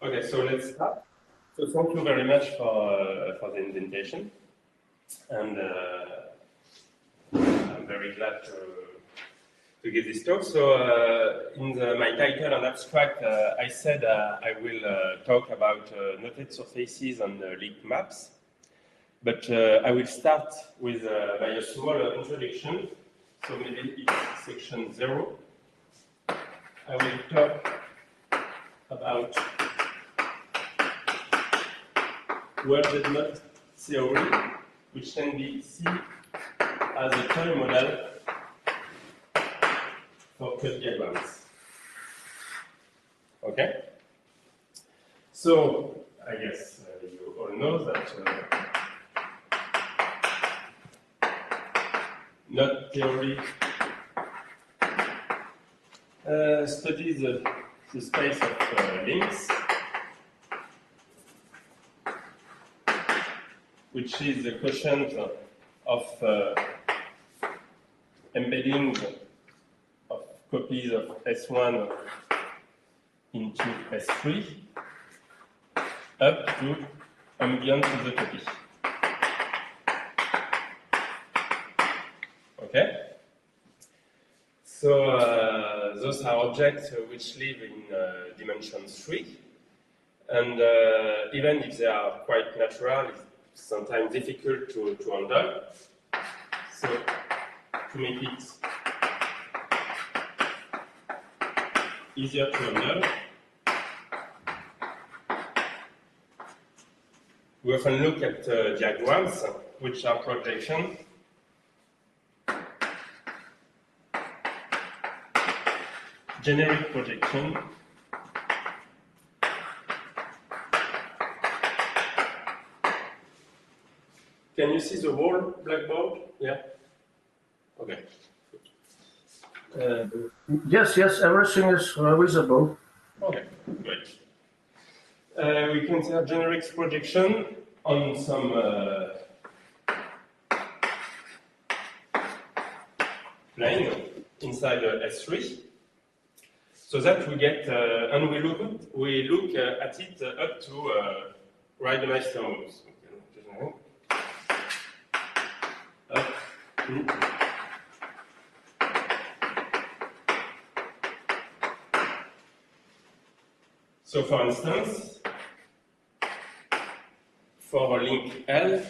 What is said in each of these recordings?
Okay, so let's start. So thank you very much for the invitation, and I'm very glad to give this talk. So in my title and abstract, I said I will talk about noted surfaces and linked maps, but I will start with by a small introduction. So maybe it's section 0. I will talk about worded knot theory, which can be seen as a toy model for cut diagrams. Okay? So, I guess you all know that knot theory studies the space of links, which is the quotient of embedding of copies of S1 into S3 up to ambient to the copy. Okay? So those are objects which live in dimension 3, and even if they are quite natural, it's sometimes difficult to handle. So to make it easier to handle, we often look at diagrams which are projections. Generic projection. Can you see the whole blackboard? Yeah? Okay. Yes, everything is visible. Okay, great. We consider generic projection on some plane inside S3. So that we get, and we look at it up to Reidemeister moves. Up to so, for instance, for a link L,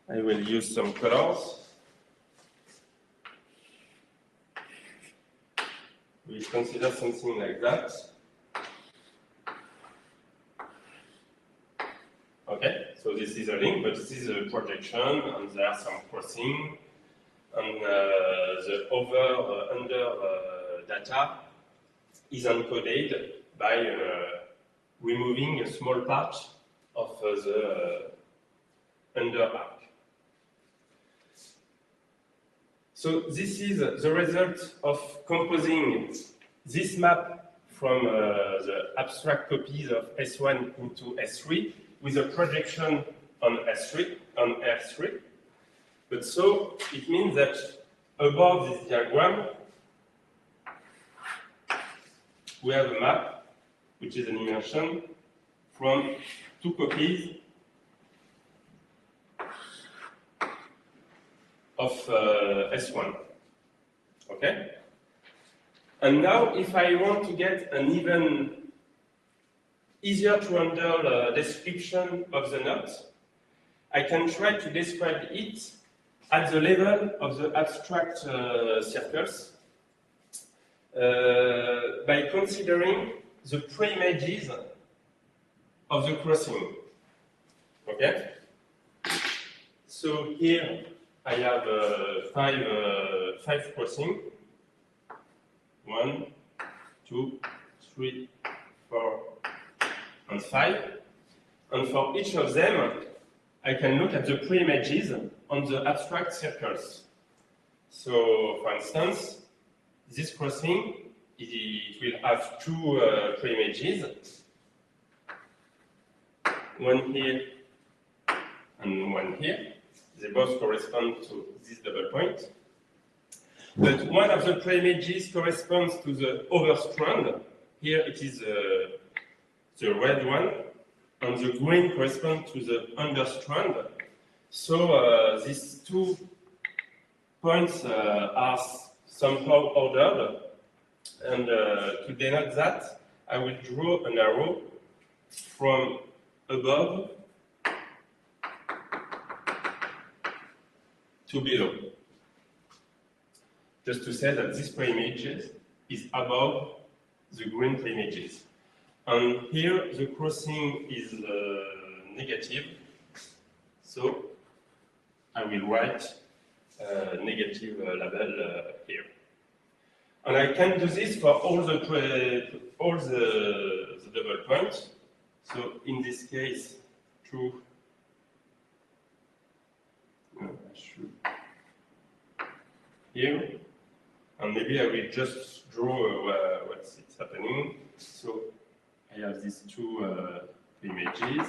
I will use some colors. We consider something like that. Okay, so this is a link, but this is a projection, and there are some crossing, and the over-under data is encoded by removing a small part of the under arc. So this is the result of composing this map from the abstract copies of S1 into S3 with a projection on R3. But so it means that above this diagram, we have a map, which is an immersion from two copies of S1, okay? And now, if I want to get an even easier to handle description of the knot, I can try to describe it at the level of the abstract circles by considering the pre-images of the crossing, okay? So here, I have five crossing. 1, 2, 3, 4, and 5. And for each of them, I can look at the pre-images on the abstract circles. So, for instance, this crossing, it will have two pre-images. One here and one here. They both correspond to this double point. But one of the pre-images corresponds to the overstrand. Here it is the red one, and the green corresponds to the understrand. So these 2 points are somehow ordered, and to denote that, I will draw an arrow from above to below, just to say that this pre-image is above the green pre-images. And here the crossing is negative, so I will write negative label here. And I can do this for all the double points. So in this case, 2. No, I should here, and maybe I will just draw what's happening. So I have these 2 images,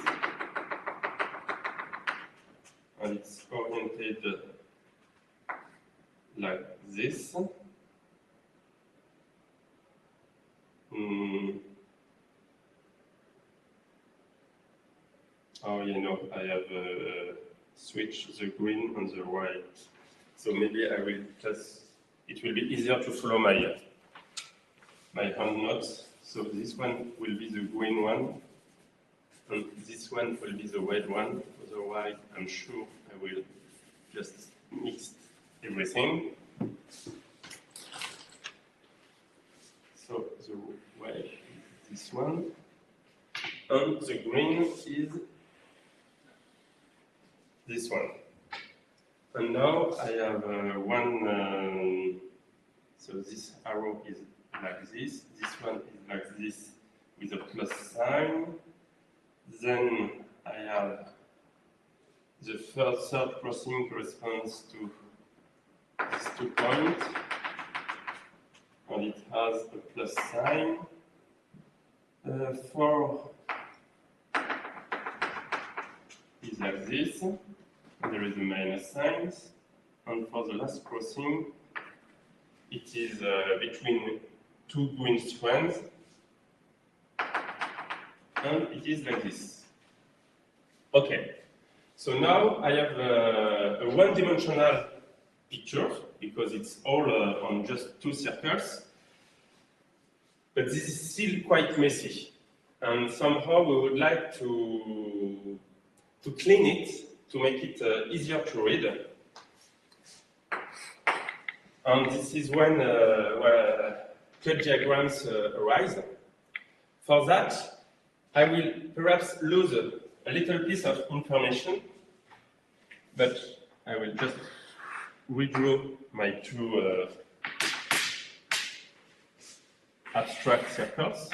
and it's oriented like this. Oh, you know, I have switched the green and the white. So maybe I will just, it will be easier to follow my hand notes. So this one will be the green one, and this one will be the red one. Otherwise, I'm sure I will just mix everything. So the white is this one, and the green is this one. And now I have so this arrow is like this one is like this with a plus sign. Then I have the third crossing corresponds to these 2 points, and it has a plus sign. 4 is like this, and there is a minus sign. And for the last crossing, it is between 2 green strands, and it is like this. Okay, so now I have a one-dimensional picture, because it's all on just 2 circles, but this is still quite messy, and somehow we would like to clean it, to make it easier to read. And this is when cut diagrams arise. For that, I will perhaps lose a little piece of information, but I will just redraw my 2 abstract circles.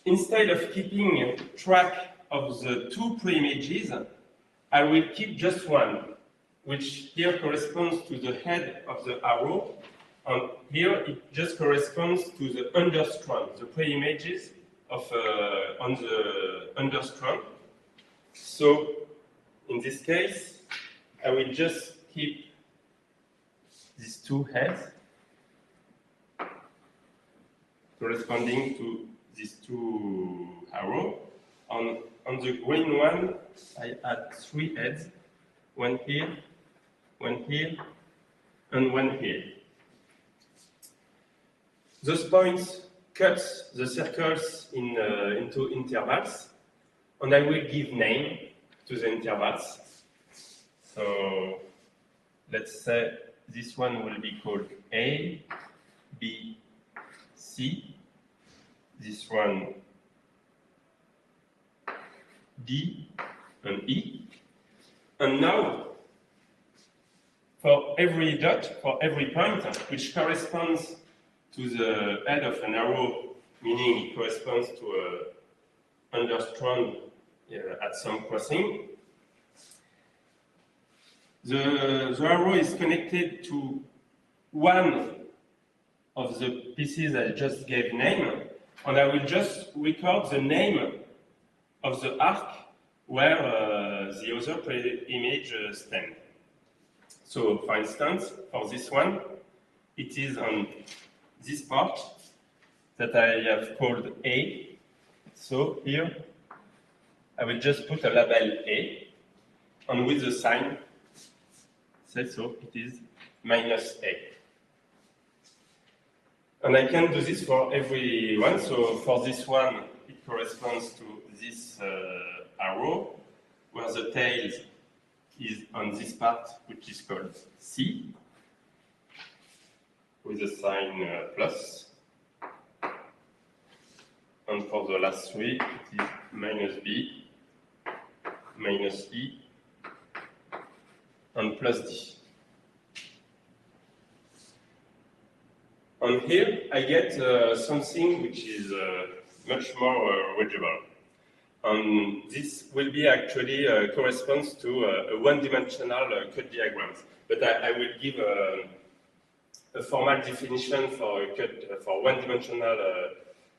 Instead of keeping track of the 2 pre-images, I will keep just one, which here corresponds to the head of the arrow, and here it just corresponds to the understrand, the pre-images of on the understrand. So in this case, I will just keep these 2 heads corresponding to these 2 arrows. On the green one, I add 3 heads, one here, and one here. Those points cut the circles into intervals, and I will give name to the intervals. So let's say this one will be called A, B, C. This one D and E. And now, for every dot, for every point, which corresponds to the head of an arrow, meaning it corresponds to a understrand at some crossing, the arrow is connected to one of the pieces I just gave name, and I will just record the name of the arc where the other image stands. So, for instance, for this one, it is on this part that I have called A. So here, I will just put a label A, and with the sign, say so, it is minus A. And I can do this for every one. So for this one, it corresponds to this arrow, where the tail is on this part, which is called C, with the sign plus. And for the last three, it is minus B, minus E, and plus D. And here I get something which is much more readable. And this will be actually corresponds to a one-dimensional cut diagram. But I will give a formal definition for for one-dimensional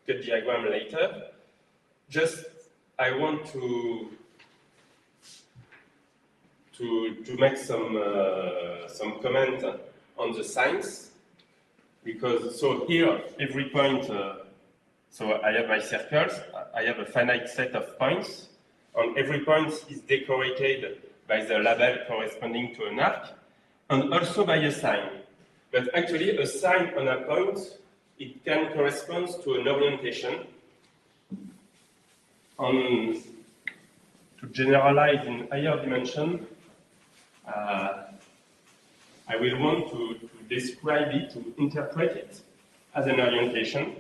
cut diagram later. Just I want to make some comment on the signs, because so here every point. So I have my circles. I have a finite set of points, and every point is decorated by the label corresponding to an arc, and also by a sign. But actually, a sign on a point, it can correspond to an orientation. And to generalize in higher dimension, I will want to describe it, to interpret it as an orientation.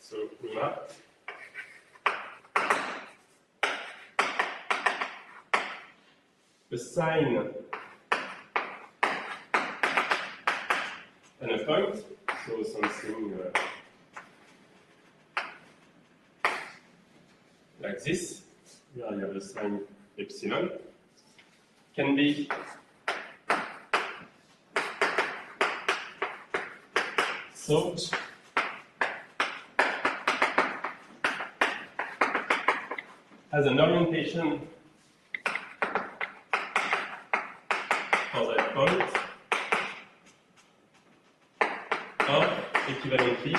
So we mark. A sign and a point, so something like this. Here I have a sign epsilon. Can be thought as an orientation for that point, or equivalently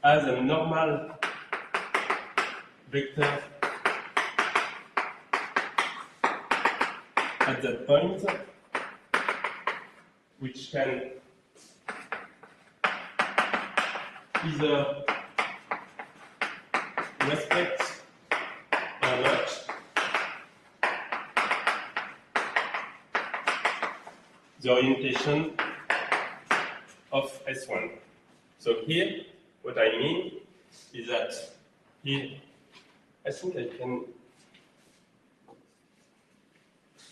as a normal vector at that point, which can either respect or not the orientation of S1. So here, what I mean is that here, I think I can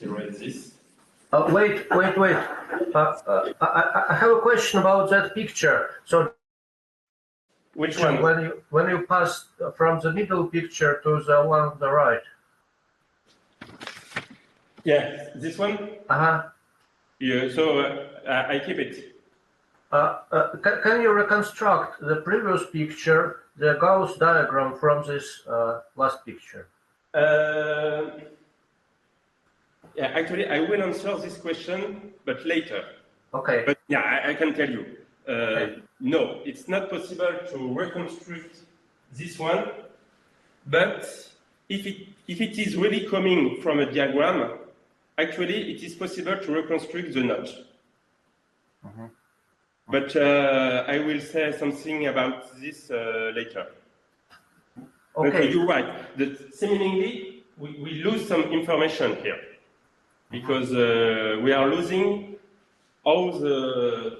erase this. Wait. I have a question about that picture. So, which one? When you pass from the middle picture to the one on the right. Yeah, this one. Yeah. So I keep it. Can you reconstruct the previous picture, the Gauss diagram from this last picture? Yeah, actually, I will answer this question, but later. Okay. But yeah, I can tell you. Okay. No, it's not possible to reconstruct this one. But if it is really coming from a diagram, actually, it is possible to reconstruct the notch. But I will say something about this later. Okay. But you're right. Seemingly, we lose some information here, because we are losing all the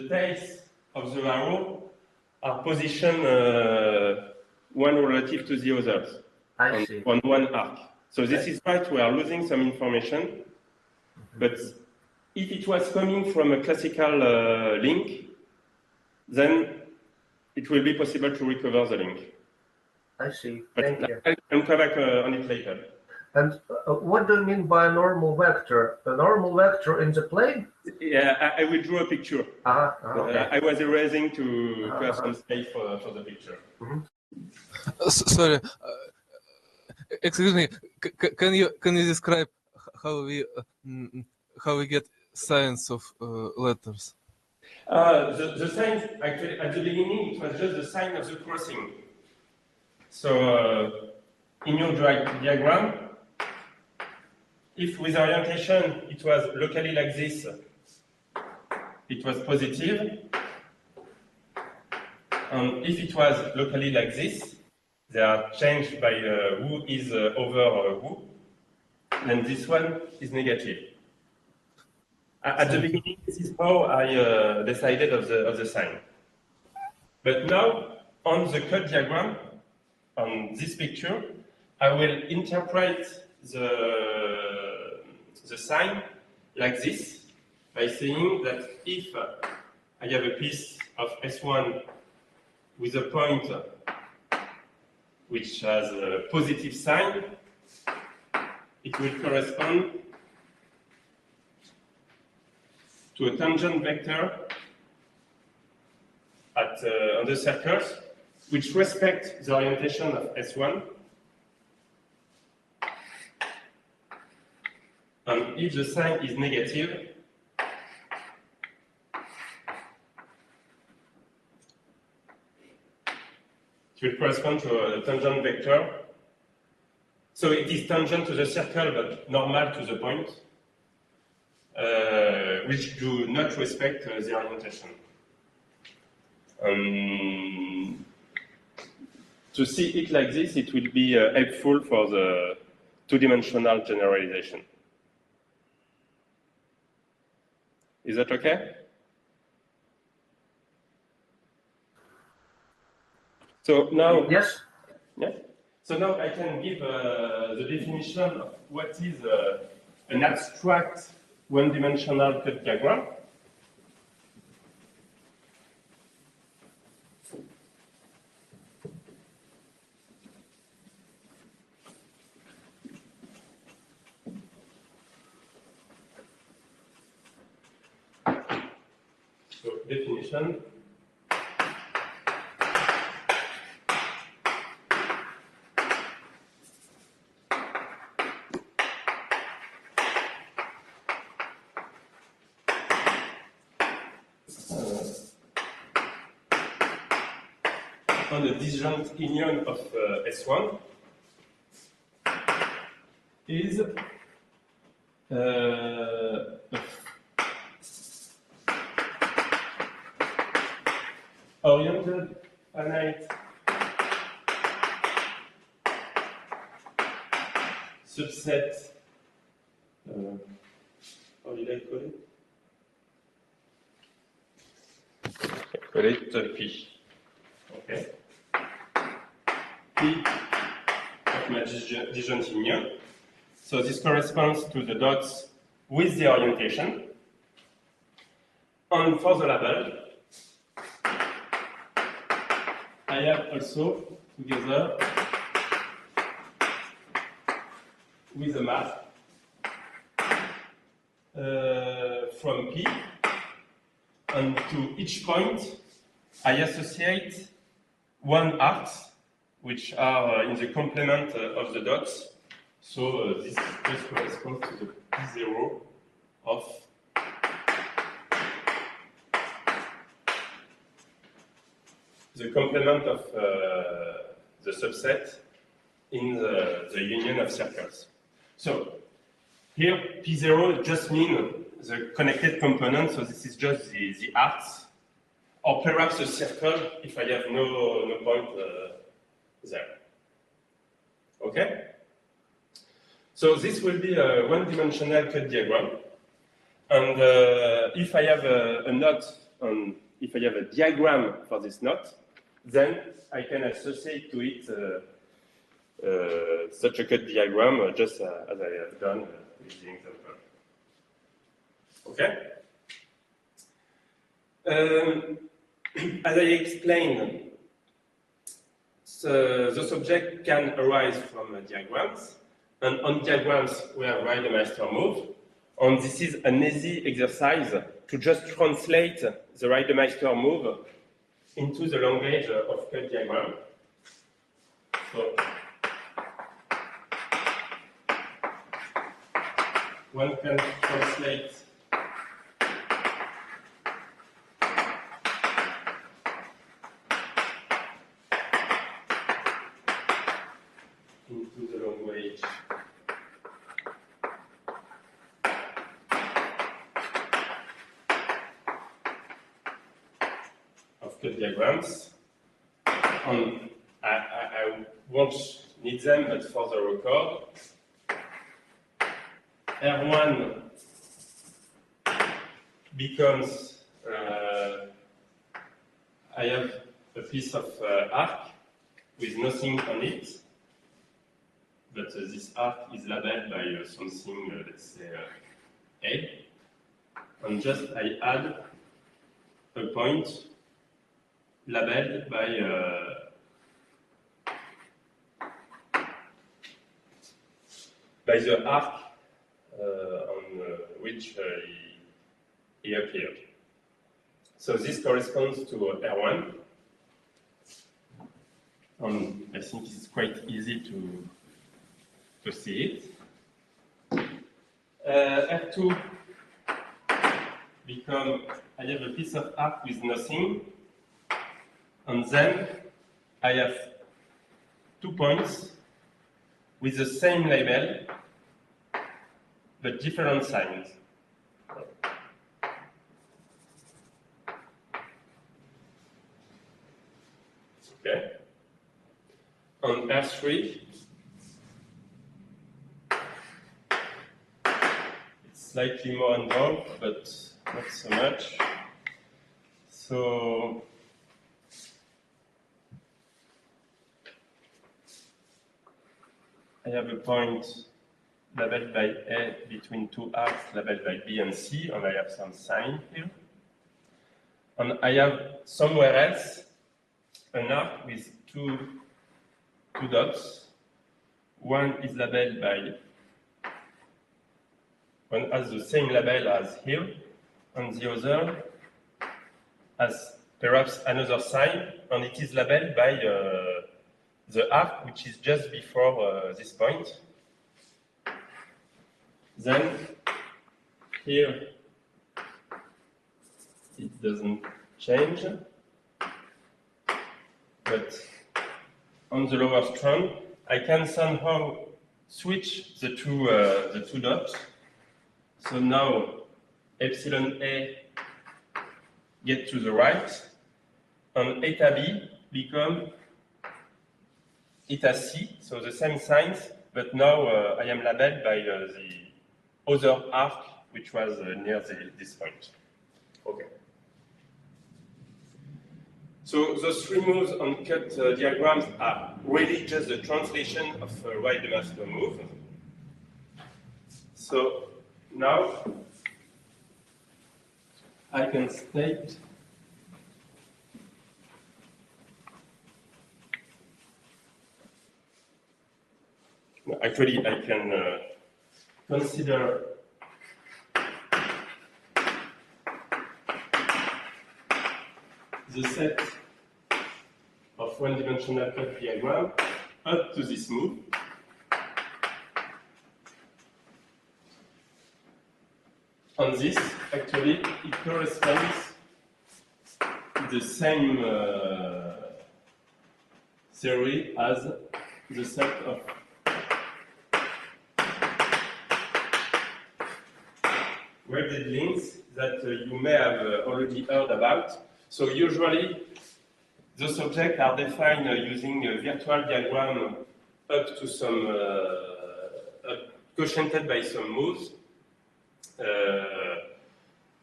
tails of the arrow are positioned one relative to the others on one arc. So this is right, we are losing some information. But if it was coming from a classical link, then it will be possible to recover the link. I see. But Thank you. I'll come back on it later. And what do you mean by a normal vector? A normal vector in the plane? Yeah, I will draw a picture. Okay. I was erasing to have some space for the picture. Sorry, excuse me. Can you describe how we how we get signs of letters? The sign, actually, at the beginning, it was just the sign of the crossing. So in your diagram, if with orientation it was locally like this, it was positive. And if it was locally like this, they are changed by who is over who, then this one is negative. At the beginning, this is how I decided of the sign. But now, on the cut diagram, on this picture, I will interpret the sign like this, by saying that if I have a piece of S1 with a point which has a positive sign, it will correspond to a tangent vector on the circles, which respect the orientation of S1. And if the sign is negative, it will correspond to a tangent vector. So it is tangent to the circle, but normal to the point, which do not respect the orientation. To see it like this, it will be helpful for the two-dimensional generalization. Is that okay? So now, yes. Yeah. So now I can give the definition of what is an abstract one-dimensional cut diagram. So definition. On the disjoint union of S1 is oriented finite subset. How did I call it? I call it P. Okay. P of my disjoint union. So this corresponds to the dots with the orientation. And for the label, I have also together with a map from P, and to each point I associate one arc, which are in the complement of the dots. So this just corresponds to the P0 of the complement of the subset in the union of circles. So here P0 just means the connected component, so this is just the arcs, or perhaps a circle if I have no point there. Okay? So this will be a one-dimensional cut diagram. And if I have a knot, and if I have a diagram for this knot, then I can associate to it such a cut diagram, just as I have done with the example. Okay? As I explained, the subject can arise from diagrams, and on diagrams where Reidemeister move, and this is an easy exercise to just translate the Reidemeister move into the language of cut diagram. So one can translate into the language of cut diagrams. And I won't need them, but for the record, R1 becomes, I have a piece of arc with nothing on it, but this arc is labeled by something, let's say, A, and just I add a point labeled by the arc on which he appeared. So this corresponds to R1, and I think it's quite easy to see it. R2 become, I have a piece of arc with nothing, and then I have 2 points with the same label, but different signs. Okay. On R3, it's slightly more involved, but not so much. So I have a point labeled by A between 2 arcs labeled by B and C, and I have some sign here. And I have somewhere else an arc with two dots. One is labeled by, one has the same label as here, and the other has perhaps another sign, and it is labeled by the arc which is just before this point. Then here it doesn't change, but on the lower strand I can somehow switch the two dots. So now epsilon A get to the right, and eta B become eta C, so the same signs, but now I am labeled by the other arc which was near this point. Okay. So those 3 moves on cut diagrams are really just the translation of a right master move. So now I can state actually I can consider the set of one-dimensional cut diagram up to this move. On this, actually, it corresponds to the same theory as the set of welded links that you may have already heard about. So usually, those objects are defined using a virtual diagram up to some, quotiented by some moves.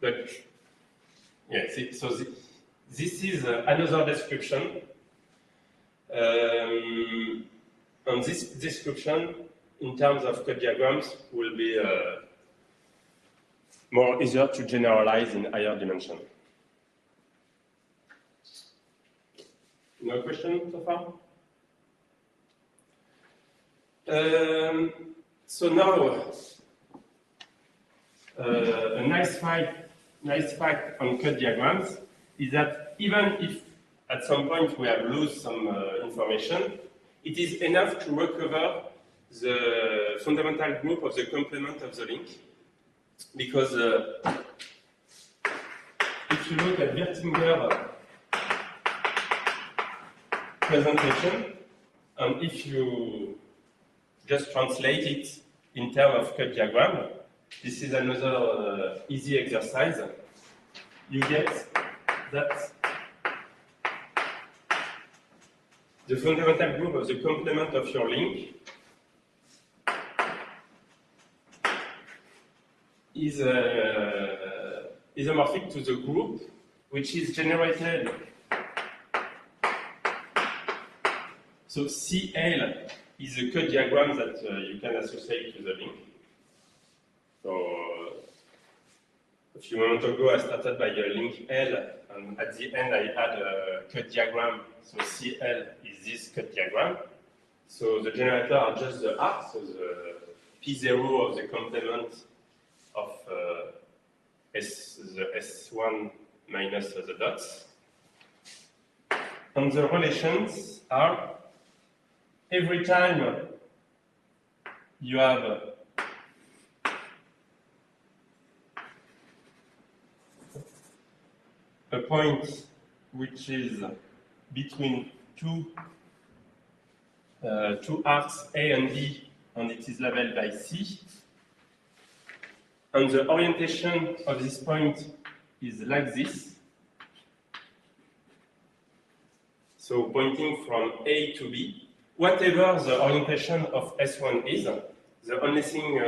But yeah, so this is another description. And this description, in terms of cut diagrams, will be more easier to generalize in higher dimension. No question so far? So now, a nice fact on cut diagrams is that even if at some point we have lost some information, it is enough to recover the fundamental group of the complement of the link. because if you look at Wertinger presentation, and if you just translate it in terms of cut diagram, this is another easy exercise. You get that the fundamental group of the complement of your link is isomorphic to the group which is generated. So CL is a cut diagram that you can associate to the link. So a few moments ago I started by a link L, and at the end I had a cut diagram. So CL is this cut diagram. So the generator are just the arcs, so the P0 of the complement of the S1 minus the dots. And the relations are every time you have a point which is between two arcs A and B, and it is labeled by C, and the orientation of this point is like this. So pointing from A to B, whatever the orientation of S1 is, the only thing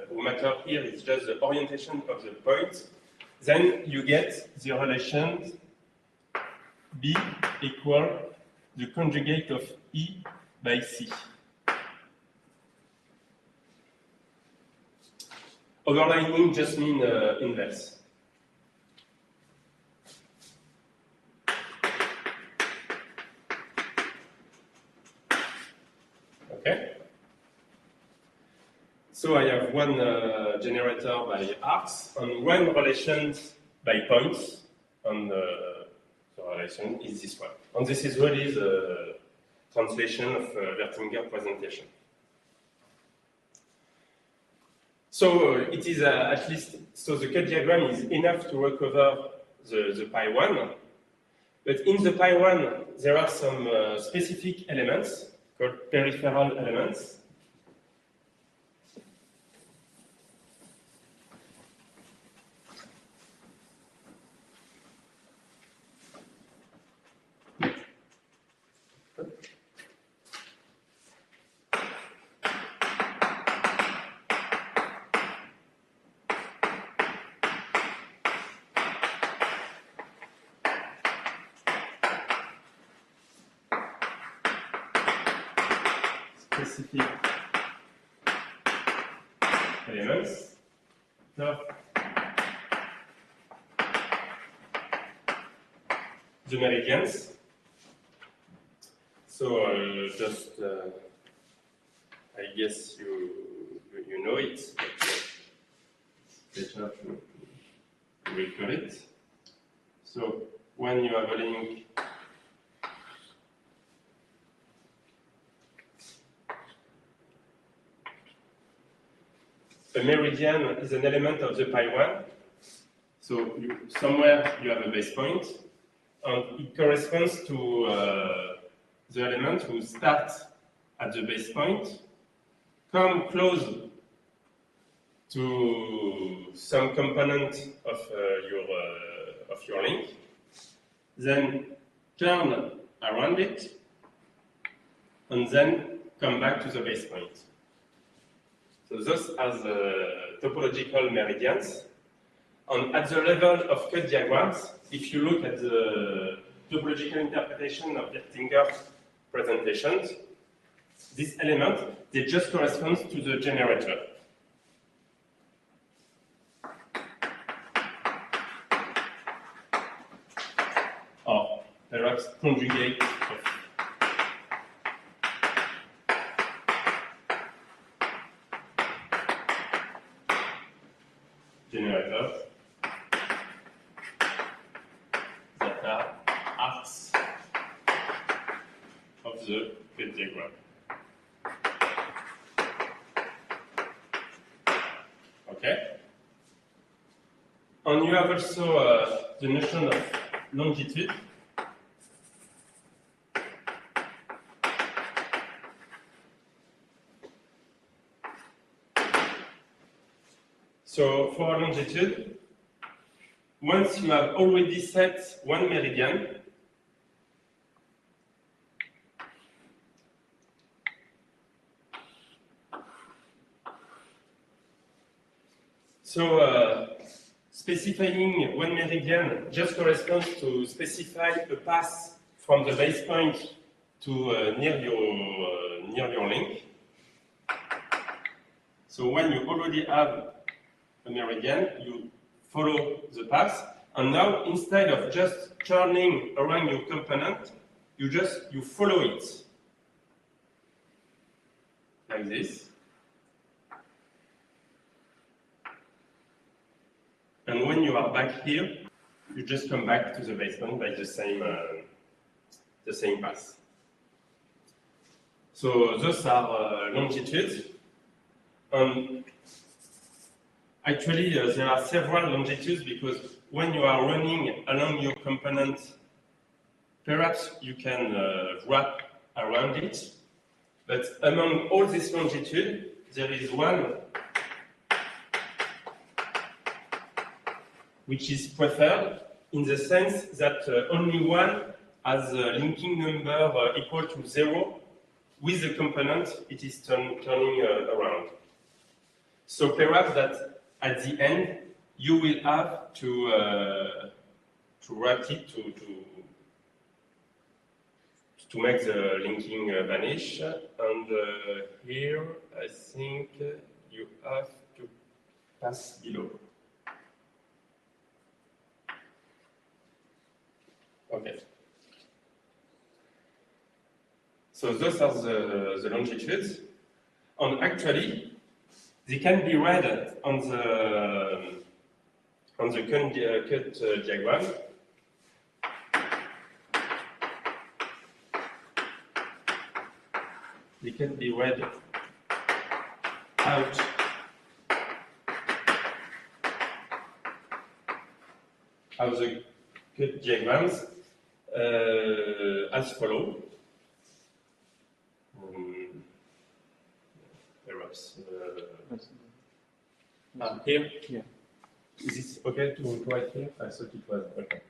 who matters here is just the orientation of the point. Then you get the relation B equal the conjugate of E by C. Overlining just means inverse. Okay. So I have one generator by arcs and one relation by points, and the relation is this one. And this is really the translation of Wertinger presentation. So it is at least, so the cut diagram is enough to recover the pi 1, but in the pi 1 there are some specific elements called peripheral elements. Specific elements. Now, the meridians. So just, I guess you know it, but it's better to refer it. So when you have a link a meridian is an element of the pi 1. So somewhere you have a base point, and it corresponds to the element who starts at the base point, come close to some component of your link, then turn around it, and then come back to the base point. So those are the topological meridians. And at the level of cut diagrams, if you look at the topological interpretation of Wertinger's presentations, this element, they just correspond to the generator. Or perhaps conjugate of generators that are arcs of the cut diagram. Okay? And you have also the notion of longitude. So for longitude, once you have already set one meridian, so specifying one meridian just corresponds to specify a path from the base point to near your link. So when you already have a meridian, you follow the path, and now instead of just turning around your component, you follow it like this. And when you are back here, you just come back to the base point by the same path. So those are longitudes. Actually, there are several longitudes because when you are running along your component, perhaps you can wrap around it. But among all this longitude, there is one which is preferred in the sense that only one has a linking number equal to 0 with the component it is turning around. So perhaps that at the end you will have to wrap it to make the linking vanish. And here I think you have to pass below. Okay. So those are the longitudes, and actually they can be read on the cut diagram. They can be read out of the cut diagrams as follows. Perhaps here? Yeah. Is it okay to write here? I thought it was okay.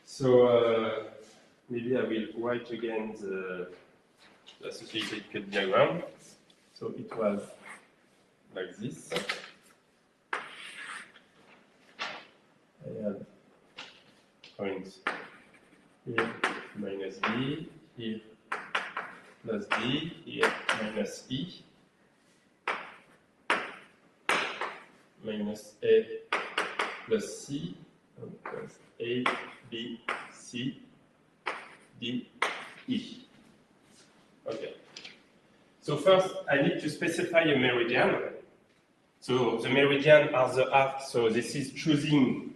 So maybe I will write again the associated cut diagram. So it was like this. I had points here minus B, here plus D, here minus E, minus A plus C, and plus A, B, C, D, E. Okay. So first, I need to specify a meridian. So the meridian are the arcs. So this is choosing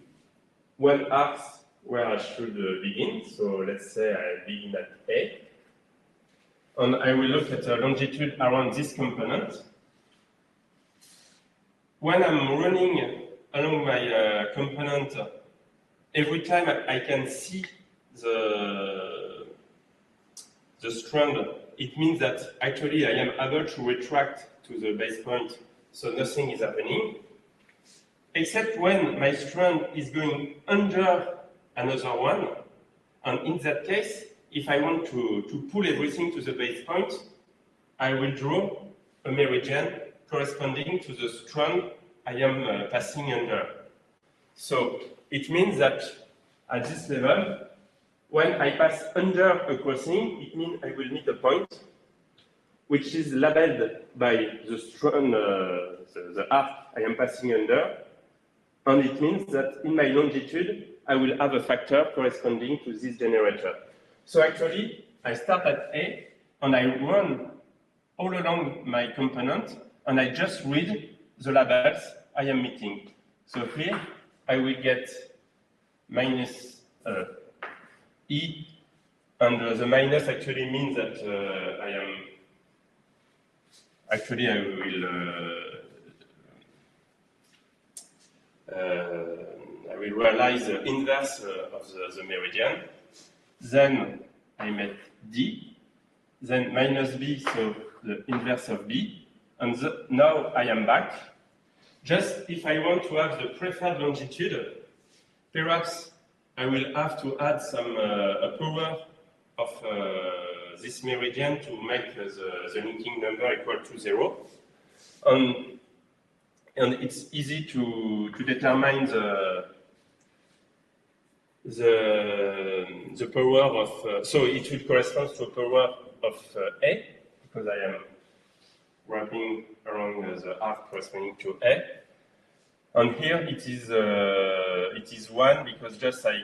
one arc where I should begin. So let's say I begin at A. And I will look at the longitude around this component. When I'm running along my component, every time I can see the strand, it means that actually I am able to retract to the base point, so nothing is happening. Except when my strand is going under another one, and in that case, if I want to pull everything to the base point, I will draw a meridian corresponding to the strand I am passing under. So it means that at this level, when I pass under a crossing, it means I will meet a point which is labeled by the strand, the arc I am passing under, and it means that in my longitude, I will have a factor corresponding to this generator. So actually, I start at A, and I run all along my component, and I just read the labels I am meeting. So here, I will get minus E, and the minus actually means that I am Actually, I will realize the inverse of the meridian. Then I make D, then minus B, so the inverse of B. And now I am back. Just if I want to have the preferred longitude, perhaps I will have to add some a power of this meridian to make the linking number equal to 0. And it's easy to determine the power of, so it will correspond to a power of A, because I am wrapping around the arc corresponding to A. And here it is 1, because just I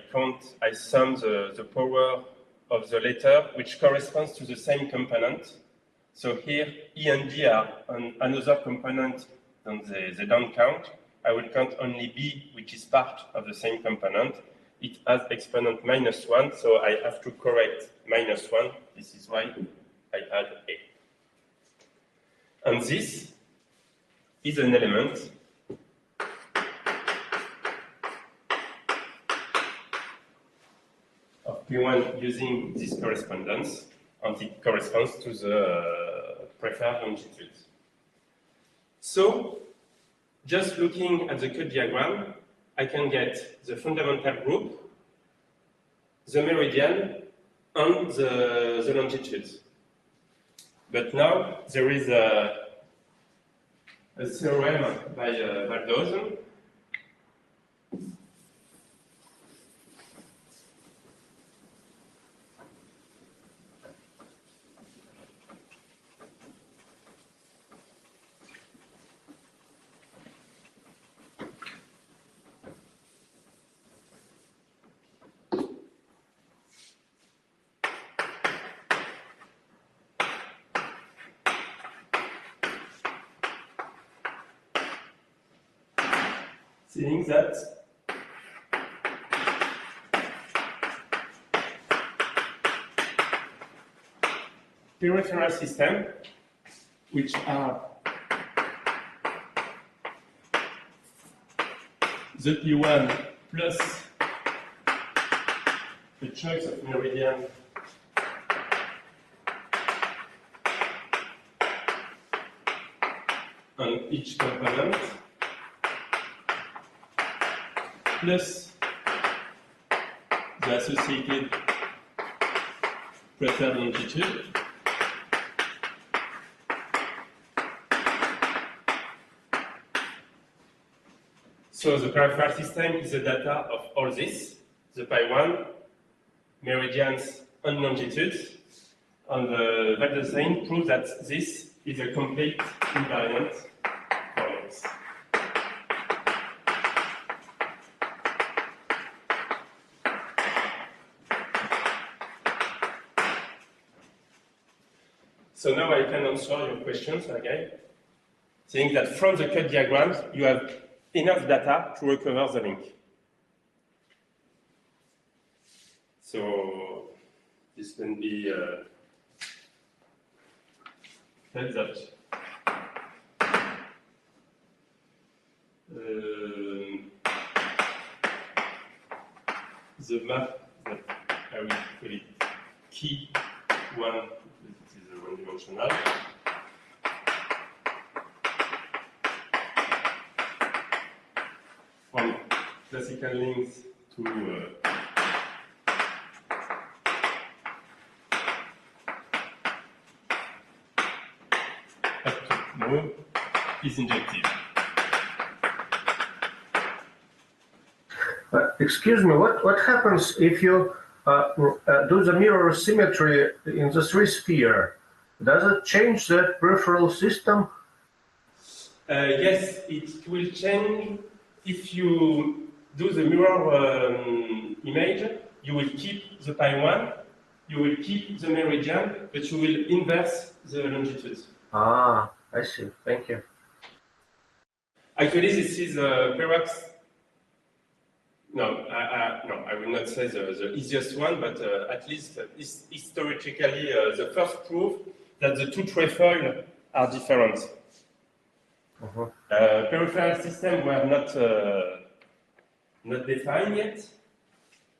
sum the power of the letter, which corresponds to the same component. So here, E and D are another component, and they don't count. I will count only B, which is part of the same component. It has exponent -1, so I have to correct -1. This is why I add A. And this is an element of P1 using this correspondence, and it corresponds to the preferred longitude. So, just looking at the cut diagram, I can get the fundamental group, the meridian, and the longitude. But now there is a theorem by B'Odu. Saying that peripheral systems, which are the P1 plus the choice of meridian on each component, plus the associated preferred longitude. So the peripheral system is the data of all this, the pi1, meridians, and longitudes. And B'Odu proves that this is a complete invariant for X. So now I can answer your questions again, saying that from the cut diagrams, you have enough data to recover the link. So this can be said that the map that I will call it key one, it is a one-dimensional. From classical links to up to now is injective. Excuse me, what happens if you do the mirror symmetry in the three-sphere? Does it change the peripheral system? Yes, it will change. If you do the mirror image, you will keep the pi1, you will keep the meridian, but you will inverse the longitude. Ah, I see. Thank you. Actually, this is perhaps, no, I will not say the easiest one, but at least historically the first proof that the two trefoil are different. Peripheral systems were not defined yet,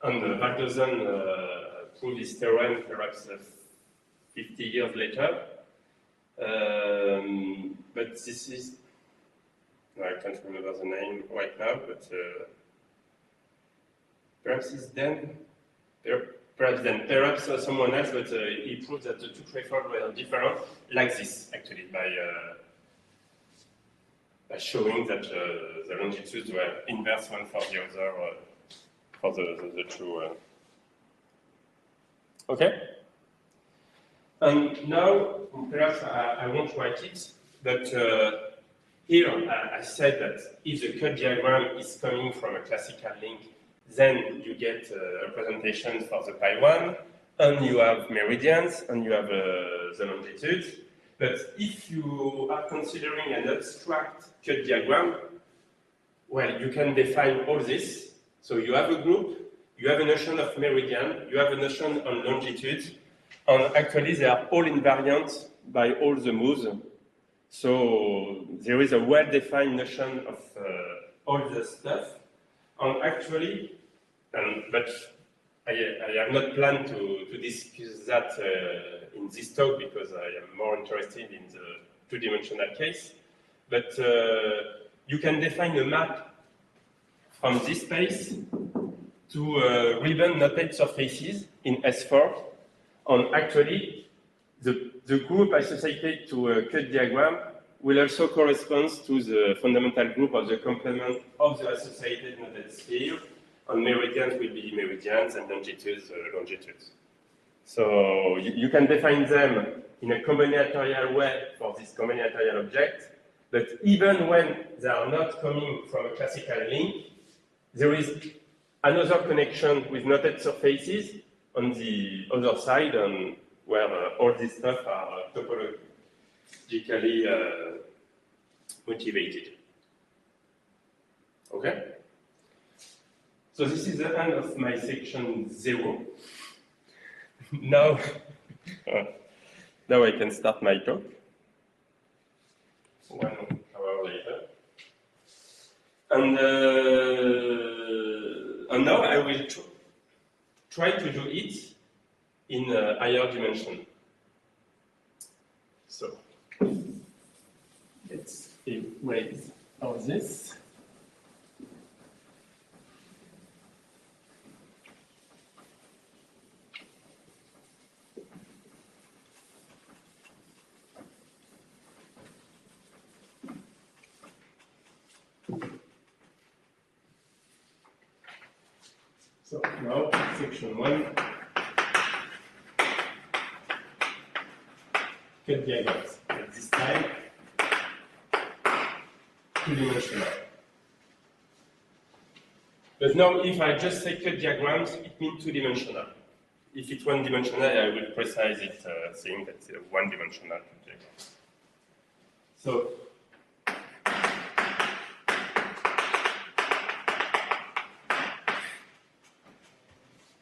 and Van proved this theorem perhaps 50 years later. But this is, I can't remember the name right now, but perhaps it's then, perhaps someone else, but he proved that the two thresholds were different, like this, actually, by showing that the longitudes were inverse one for the other, for the two. Okay? And now, perhaps I won't write it, but here I said that if the cut diagram is coming from a classical link, then you get a representation for the pi1, and you have meridians, and you have the longitudes. But if you are considering an abstract cut diagram, well, you can define all this. So you have a group, you have a notion of meridian, you have a notion on longitude, and actually they are all invariant by all the moves. So there is a well-defined notion of all the stuff. And actually, but I have not planned to discuss that in this talk because I am more interested in the two-dimensional case. But you can define a map from this space to ribbon-knotted surfaces in S4. And actually, the group associated to a cut diagram will also correspond to the fundamental group of the complement of the associated knotted sphere. And meridians will be meridians and longitudes, longitudes. So you can define them in a combinatorial way for this combinatorial object, but even when they are not coming from a classical link, there is another connection with knotted surfaces on the other side, and where all this stuff are topologically motivated. Okay? So this is the end of my section 0. Now, now I can start my talk. 1 hour later. And now I will try to do it in a higher dimension. So let's erase all this. So now, section 1, cut diagrams. At this time, two-dimensional. But now, if I just say cut diagrams, it means two-dimensional. If it's one-dimensional, I will precise it, saying that it's a one-dimensional diagram. So,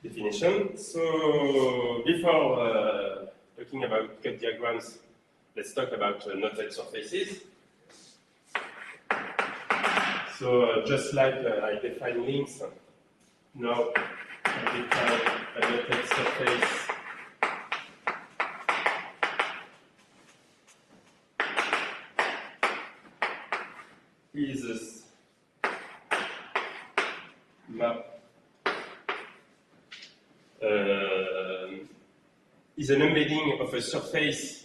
definition. So before talking about cut diagrams, let's talk about knotted surfaces. So just like I define links, now I define a knotted surface is this map is an embedding of a surface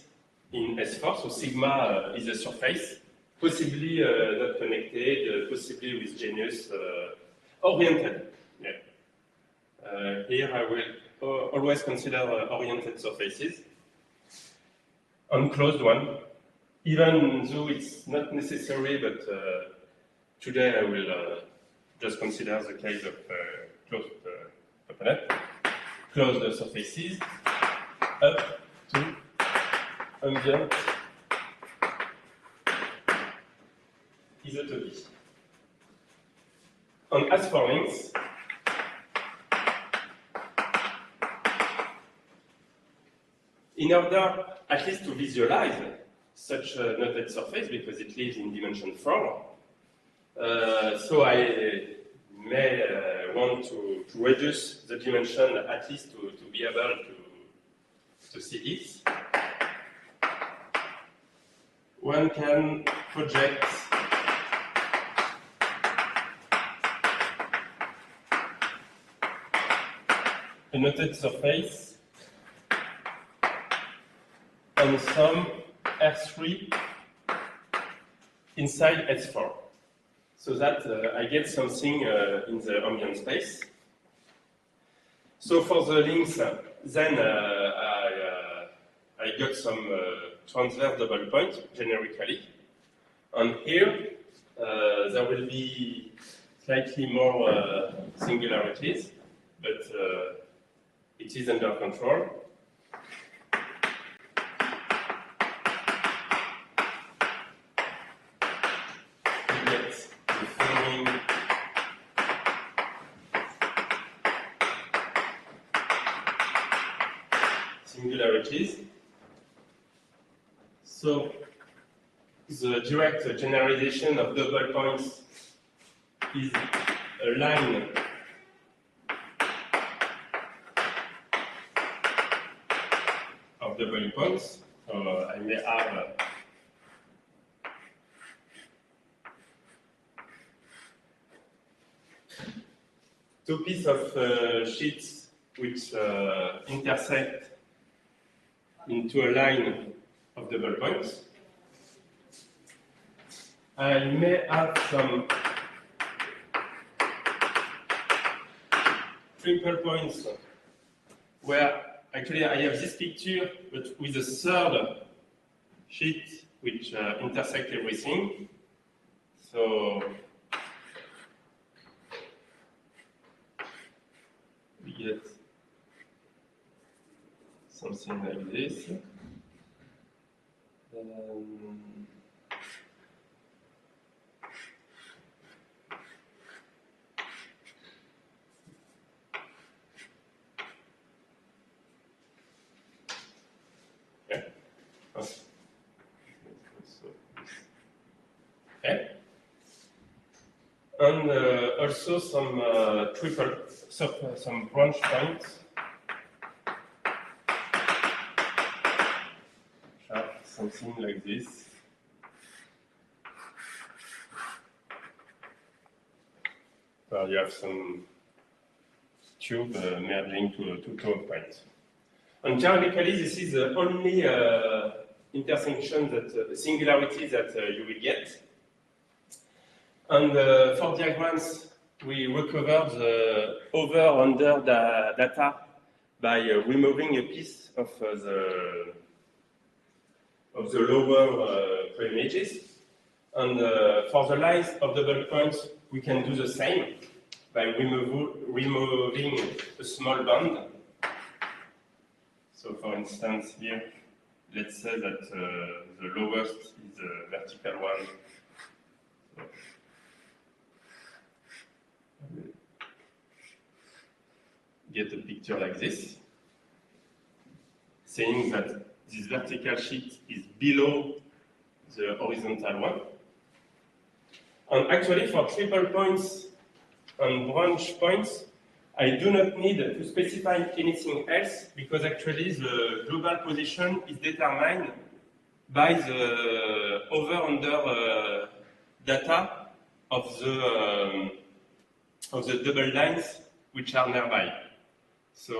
in S4, so sigma is a surface, possibly not connected, possibly with genus, oriented. Yeah. Here I will always consider oriented surfaces. Unclosed one, even though it's not necessary, but today I will just consider the case of closed component. Close the surfaces up to ambient isotopy. And as for links, in order at least to visualize such a knotted surface because it lives in dimension 4. So I may want to reduce the dimension at least to be able to see this. One can project a knotted surface on some R3 inside S4, so that I get something in the ambient space. So for the links, then I got some transverse double point generically, and here there will be slightly more singularities, but it is under control. Singularities. So the direct generalization of double points is a line of double points. So I may have two pieces of sheets which intersect into a line of double points. I may have some triple points where actually I have this picture, but with a third sheet which intersect everything. So we get something like this. Okay. And also some some branch points. Something like this. Well, you have some tube merging to two points. And generically, this is the only intersection that singularity that you will get. And for diagrams, we recover the over-under data by removing a piece of the lower pre-images. And for the lines of double points, we can do the same by removing a small band. So for instance, here, let's say that the lowest is the vertical one. So, get a picture like this, saying that this vertical sheet is below the horizontal one. And actually, for triple points and branch points, I do not need to specify anything else because actually the global position is determined by the over-under data of the double lines which are nearby. So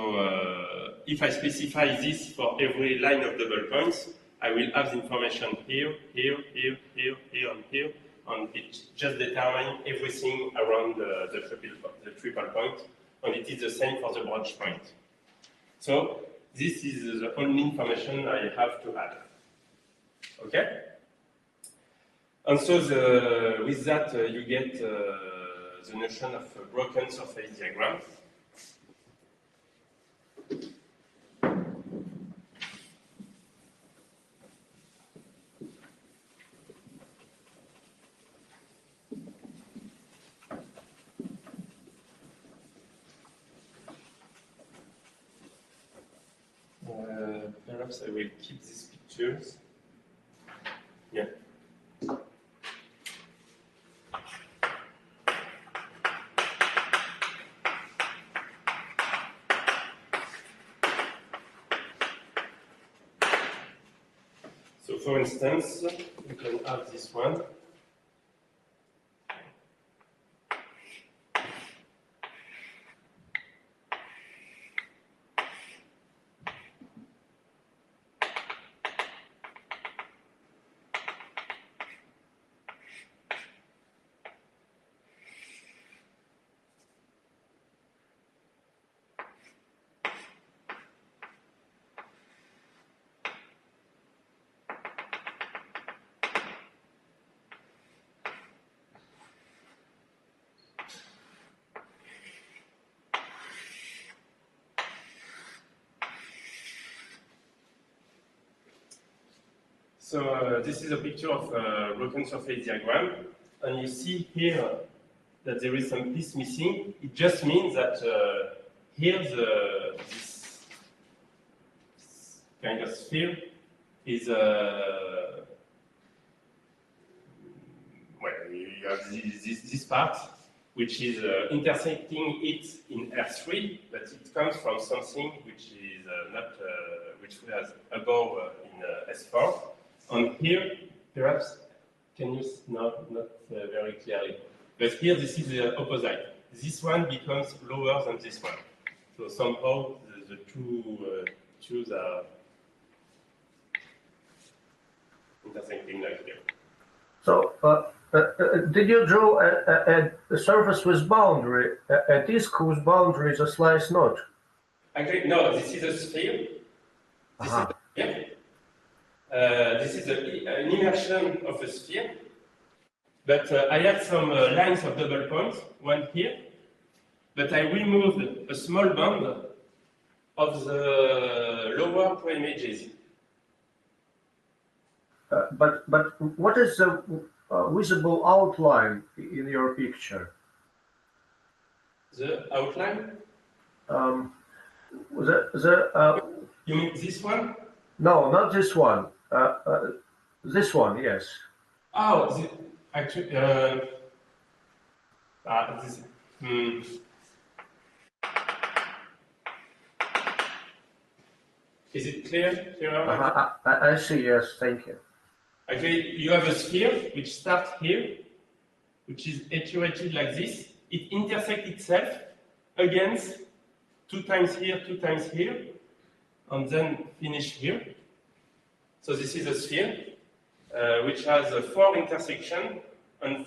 if I specify this for every line of double points, I will have the information here, here, here, here, here, and here, and it just determines everything around the triple point, and it is the same for the branch point. So this is the only information I have to add. Okay? And so with that, you get the notion of a broken surface diagram. Perhaps I will keep these pictures. So for instance, we can have this one. So this is a picture of a broken surface diagram, and you see here that there is some piece missing. It just means that here this kind of sphere is well, you have this part which is intersecting it in R3, but it comes from something which is not which was above in S4. And here, perhaps, can you not very clearly, but here this is the opposite. This one becomes lower than this one. So somehow the two are intersecting like here. So, did you draw a surface with boundary, a disk whose boundary is a slice node? Actually, no. This is a sphere. This is a sphere. This is an immersion of a sphere, but I had some lines of double points, one here, but I removed a small band of the lower preimages. But what is the visible outline in your picture? The outline? You mean this one? No, not this one. This one, yes. Oh, actually, this. Is it clear? I see. Yes, thank you. Actually, you have a sphere which starts here, which is iterated like this. It intersects itself against 2 times here, 2 times here, and then finish here. So this is a sphere which has 4 intersections, and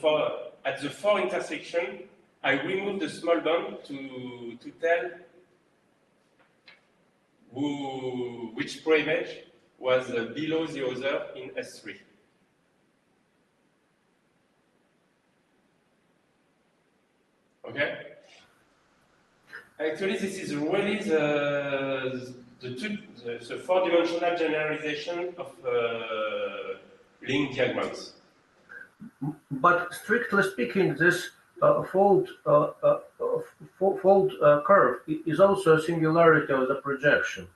at the 4 intersections, I remove the small band to tell which preimage was below the other in S3. Okay. Actually, this is really the 4-dimensional generalization of link diagrams. But strictly speaking, this fold curve is also a singularity of the projection.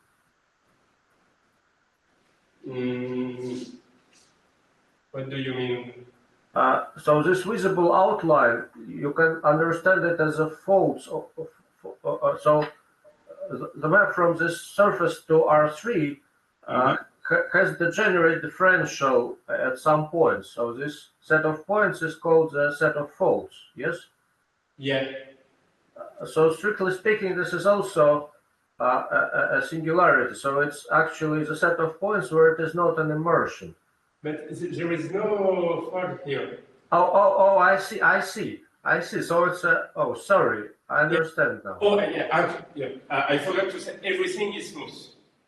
What do you mean? So this visible outline, you can understand it as a fold. So the map from this surface to R3 has the degenerate differential at some point. So this set of points is called the set of folds, yes? Yeah. So strictly speaking, this is also a singularity. So it's actually the set of points where it is not an immersion. But there is no fold here. Oh, I see. So it's oh, sorry, I understand now. Oh, yeah, I forgot to say everything is smooth.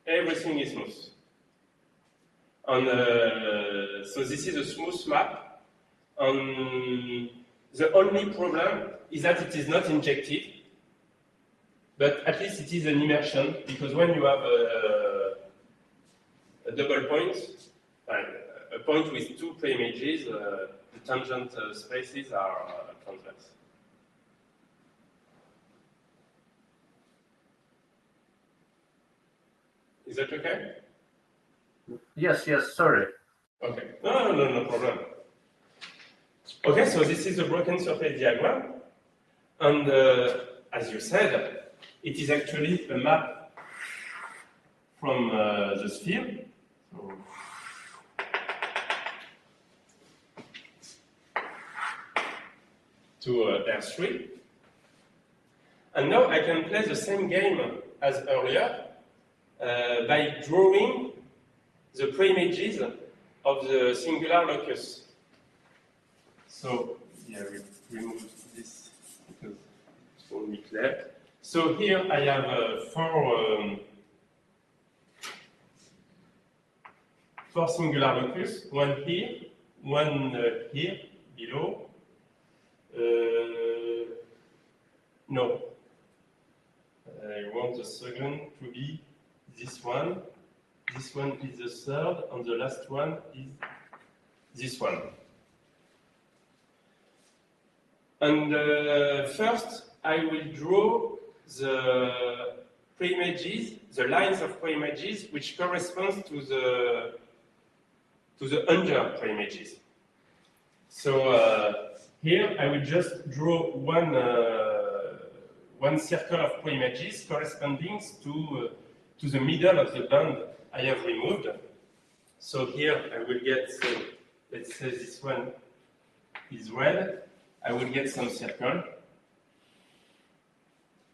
Everything is smooth. And so this is a smooth map. And the only problem is that it is not injective, but at least it is an immersion, because when you have a double point, a point with 2 preimages, the tangent spaces are transverse. Is that okay? Yes, sorry. Okay. No problem. Okay, so this is a broken surface diagram. And as you said, it is actually a map from the sphere. So to R3. And now I can play the same game as earlier by drawing the preimages of the singular locus. So yeah, we remove this because it won't be clear. So here I have four singular locus, one here, one here below. No, I want the second to be this one. This one is the third, and the last one is this one. And first, I will draw the preimages, the lines of preimages, which corresponds to the under preimages. So here, I will just draw one circle of preimages corresponding to the middle of the band I have removed. So here I will get, so let's say this one is red. I will get some circle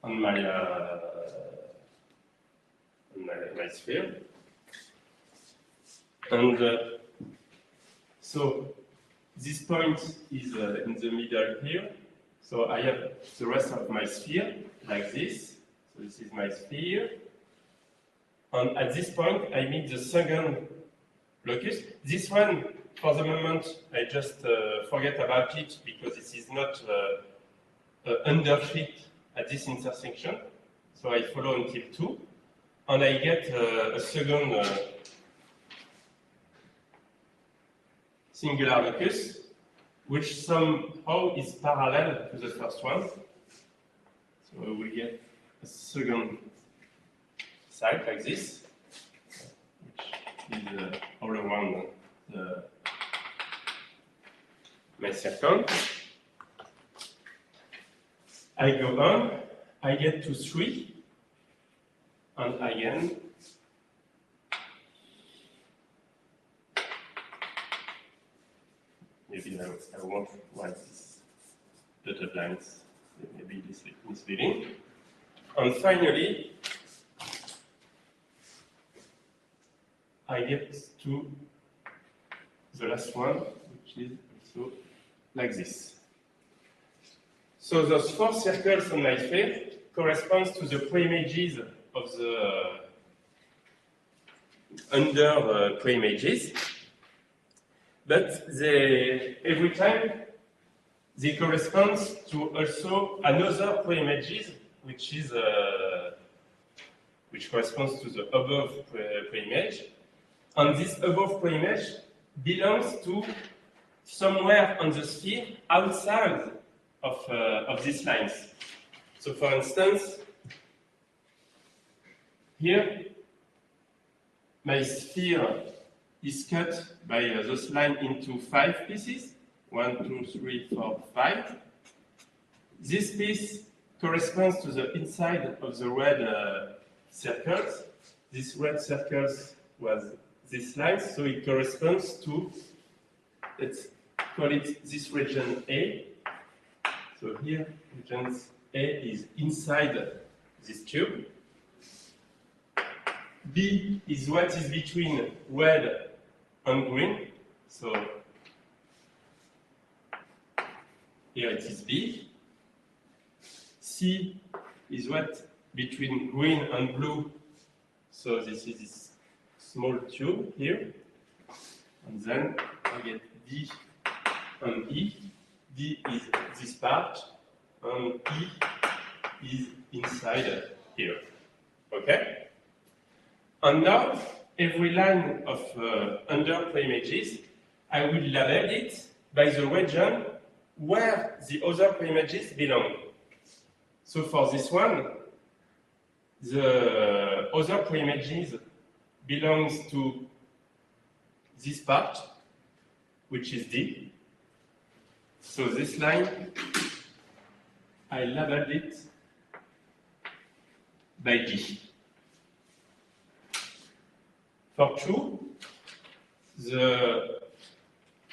on my sphere. And so this point is in the middle here. So I have the rest of my sphere like this. So this is my sphere. And at this point, I meet the second locus. This one, for the moment, I just forget about it because this is not underfit at this intersection. So I follow until 2. And I get a second singular locus, which somehow is parallel to the first one. So I will get a second side like this, which is all around my circle. I go on, I get to 3, and again, maybe I won't write these dotted lines, maybe this is misleading. And finally, I get to the last one, which is also like this. So those 4 circles on my sphere corresponds to the preimages of the under preimages, but every time they correspond to also another preimages, which corresponds to the above preimage. And this above preimage belongs to somewhere on the sphere outside of these lines. So for instance, here, my sphere is cut by this line into 5 pieces. 1, 2, 3, 4, 5. This piece corresponds to the inside of the red circles. This red circles was this line, so it corresponds to, let's call it this region A. So here, region A is inside this tube. B is what is between red and green. So here it is B. C is what between green and blue. So this is this small tube here. And then I get D and E. D is this part, and E is inside here. Okay? And now, every line of under preimages, I will label it by the region where the other preimages belong. So for this one, the other preimages belongs to this part, which is D. So this line, I labeled it by D. For 2, the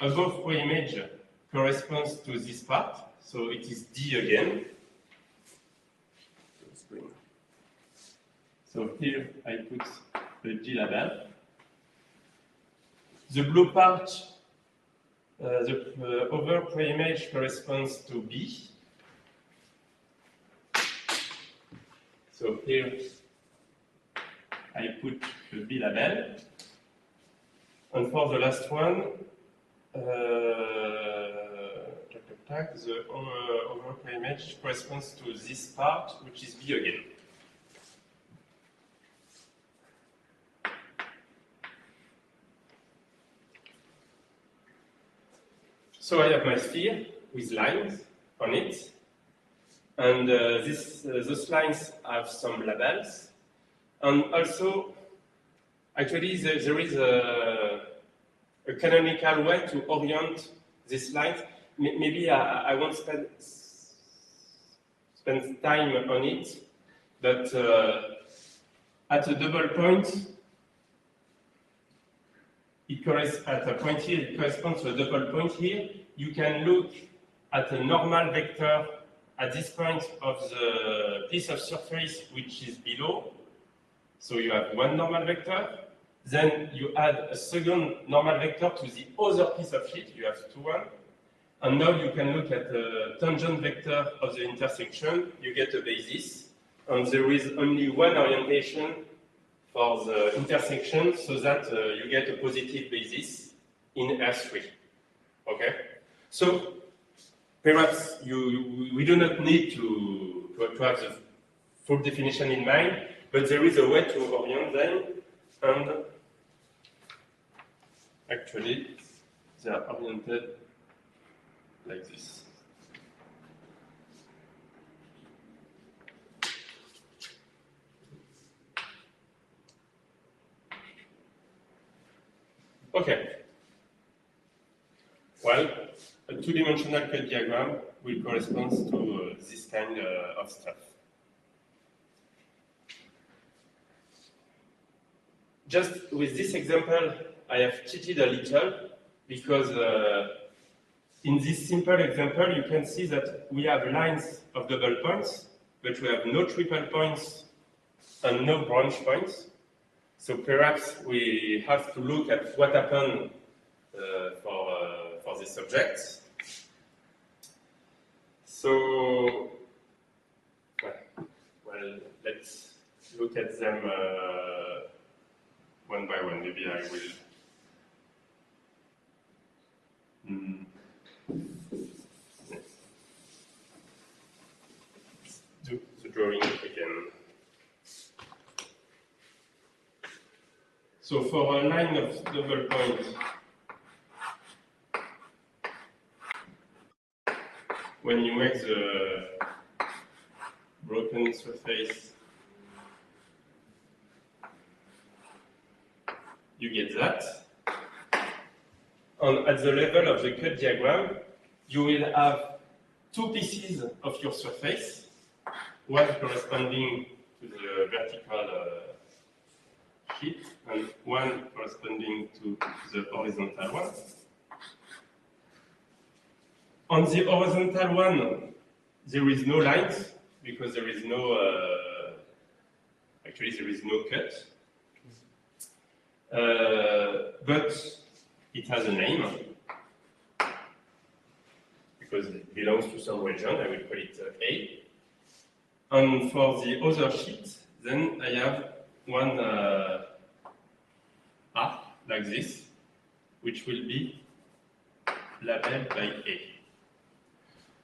above preimage corresponds to this part. so it is D again. So here I put the D label. The blue part, the over pre-image corresponds to B. So here I put the B label. And for the last one, the over pre-image corresponds to this part, which is B again. So I have my sphere with lines on it, and those lines have some labels, and also, actually, there is a canonical way to orient these lines. Maybe I won't spend time on it, but at a double point, at a point here, it corresponds to a double point here. You can look at a normal vector at this point of the piece of surface which is below. So you have one normal vector. Then you add a second normal vector to the other piece of sheet. You have two one. And now you can look at the tangent vector of the intersection. You get a basis. And there is only one orientation for the intersection, so that you get a positive basis in R3. Okay? So perhaps we do not need to have the full definition in mind, but there is a way to orient them, and actually they are oriented like this. Okay. Well, a two-dimensional cut diagram will correspond to this kind of stuff. Just with this example, I have cheated a little because in this simple example, you can see that we have lines of double points, but we have no triple points and no branch points. So perhaps we have to look at what happened for this object. So, well, let's look at them one by one. Maybe I will. Do the drawing again. So for a line of double point, when you make the broken surface, you get that. And at the level of the cut diagram, you will have two pieces of your surface, one corresponding to the vertical sheet and one corresponding to the horizontal one. On the horizontal one, there is no lines because there is no, actually there is no cut. But it has a name because it belongs to some region. I will call it A. And for the other sheet, then I have one arc like this, which will be labeled by A.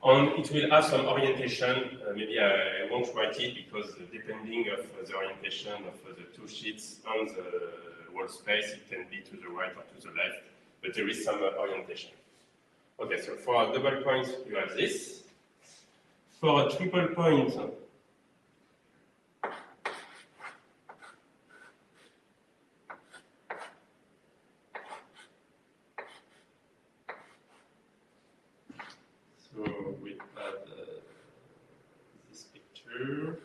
And it will have some orientation. Maybe I won't write it because depending of the orientation of the two sheets and the wall space, it can be to the right or to the left, but there is some orientation. Okay, so for a double point, you have this. For a triple point, so we have this picture.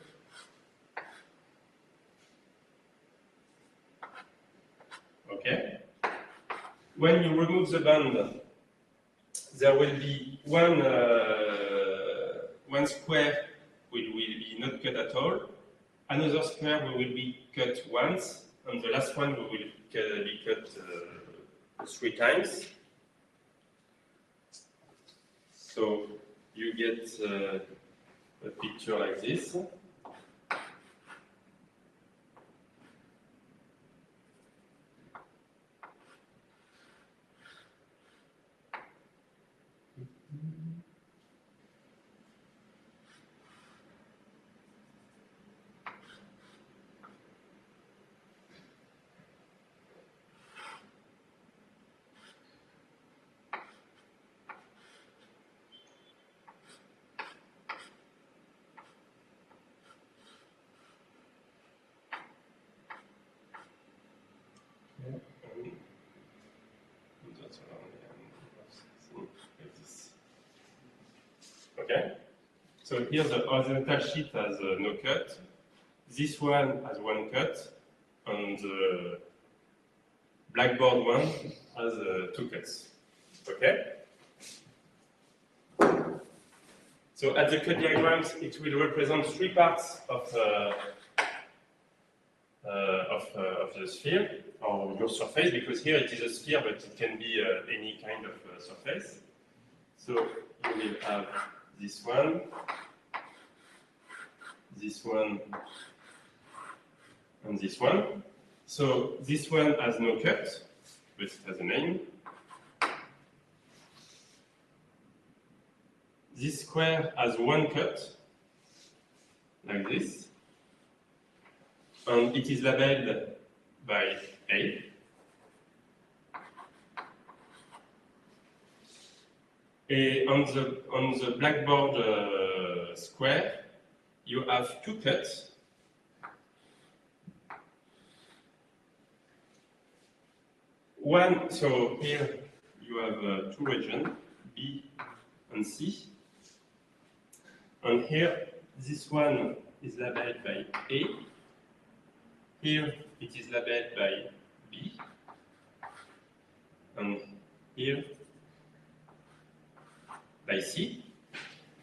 Okay. When you remove the band, there will be one one square will be not cut at all, another square will be cut once, and the last one will be cut 3 times. So you get a picture like this. Okay, so here the horizontal sheet has no cut. This one has 1 cut, and the blackboard one has 2 cuts. Okay. So at the cut diagrams, it will represent 3 parts of the sphere or your surface, because here it is a sphere, but it can be any kind of surface. So you will have this one, and this one. So this one has no cut, but it has a name. This square has 1 cut, like this, and it is labeled by A. On the blackboard square, you have 2 cuts. One, so here you have 2 regions, B and C. And here, this one is labeled by A. Here, it is labeled by B. And here, by C.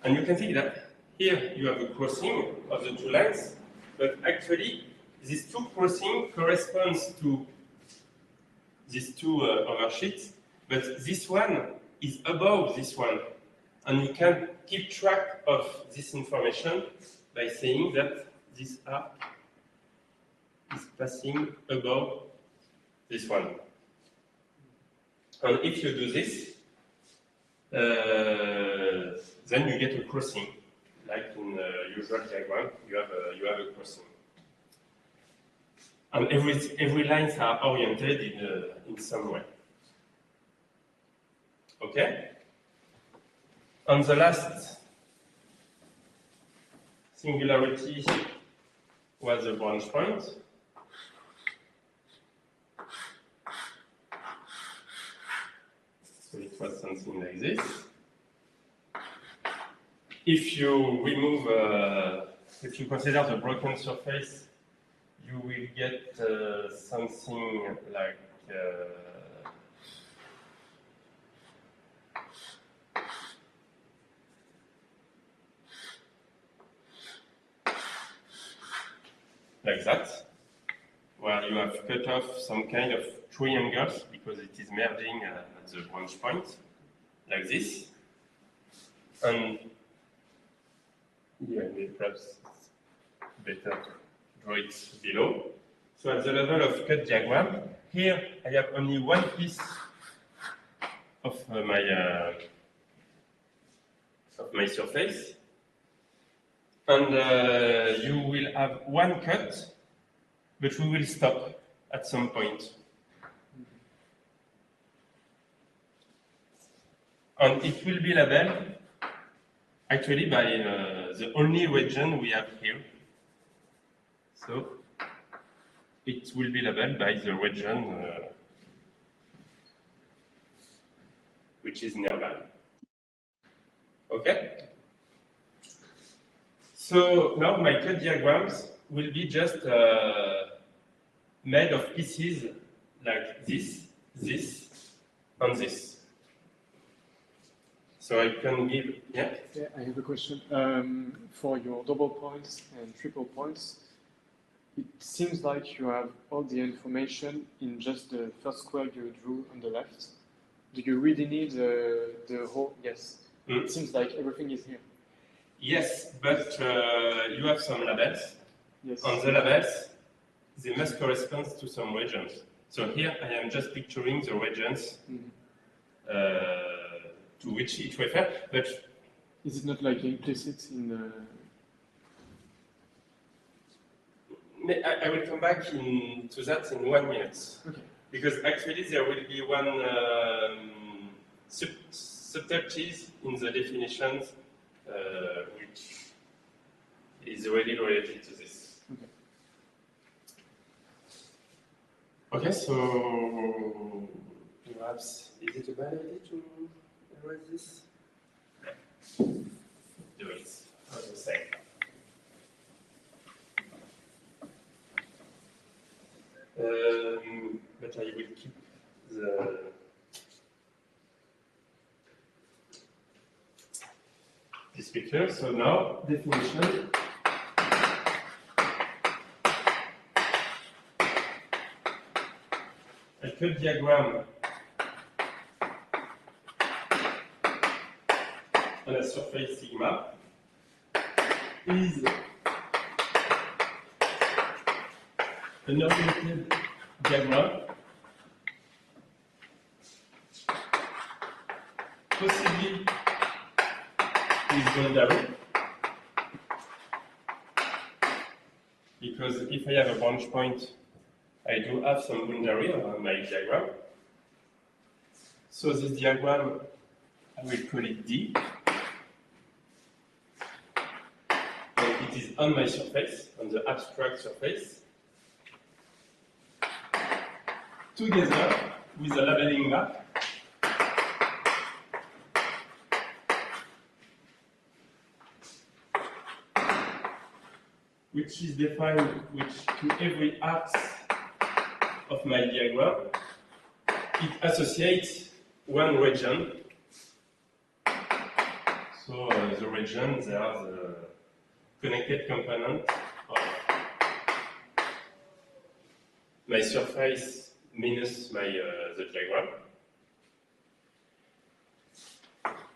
And you can see that here you have a crossing of the 2 lines, but actually these 2 crossing corresponds to these 2 oversheets, but this one is above this one. And you can keep track of this information by saying that this arc is passing above this one. And if you do this, then you get a crossing, like in the usual diagram, you have a crossing. And every lines are oriented in some way. Okay? And the last singularity was the branch point. So it was something like this. If you remove, if you consider the broken surface, you will get something like that, where you have cut off some kind of triangles because it is merging at the branch point, like this. And yeah, maybe perhaps it's better to draw it below. So at the level of cut diagram, here I have only one piece of my surface, and you will have one cut, but we will stop at some point. And it will be labeled actually by the only region we have here. So it will be labeled by the region which is nearby. Okay? So now my cut diagrams will be just made of pieces like this, this, and this. So I can give, yeah? Yeah, I have a question. For your double points and triple points, it seems like you have all the information in just the first square you drew on the left. Do you really need the whole? Yes. It seems like everything is here. Yes, but you have some labels. Yes. On the labels, they must correspond to some regions. So here I am just picturing the regions to which it refers, but is it not like implicit in the... I will come back to that in 1 minute. Okay. Because actually there will be one subtleties in the definitions which is really related to this. Okay. Okay, so perhaps is it a bad idea to erase this? Do it. How to say? But I will keep this picture. So now, definition. A cut diagram on a surface sigma is an oriented diagram possibly with boundary, because if I have a branch point, I do have some boundary on my diagram. So this diagram, I will call it D. And it is on my surface, on the abstract surface, together with a labeling map which is defined to every axis of my diagram, it associates one region. So the region, they are the connected component of my surface minus my the diagram.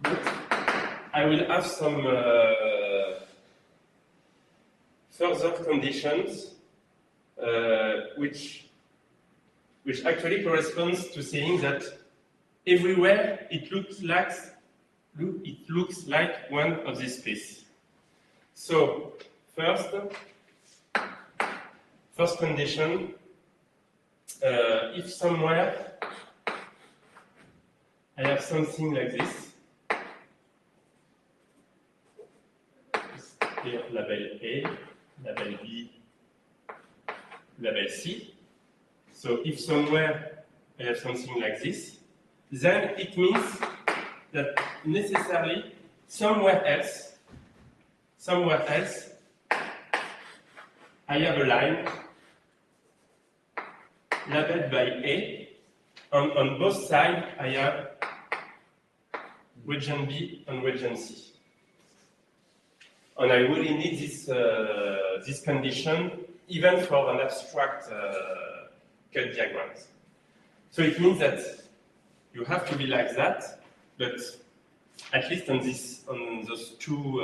But I will have some further conditions which actually corresponds to saying that everywhere it looks like one of these spaces. So first condition, if somewhere I have something like this, here label A, label B, label C. So if somewhere I have something like this, then it means that necessarily somewhere else, I have a line labeled by A. On both sides, I have region B and region C. And I really need this condition even for an abstract cut diagrams. So it means that you have to be like that, but at least on those two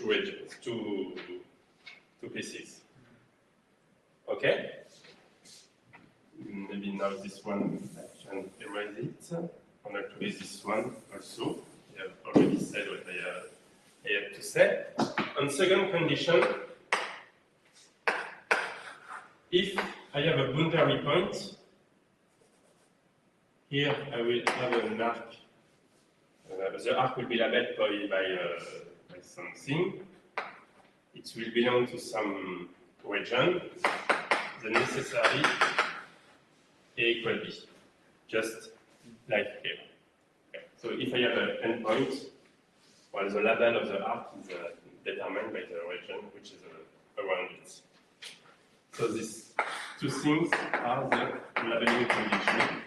regions, two pieces. Okay? Maybe now this one I can erase it, and actually this one also. I have already said what I have to say. And second condition, if I have a boundary point, here I will have an arc. The arc will be labeled by something. It will belong to some region. The necessary A equal B, just like here. Okay. So if I have an endpoint, well, the label of the arc is determined by the region which is around it. So these two things are the labeling condition.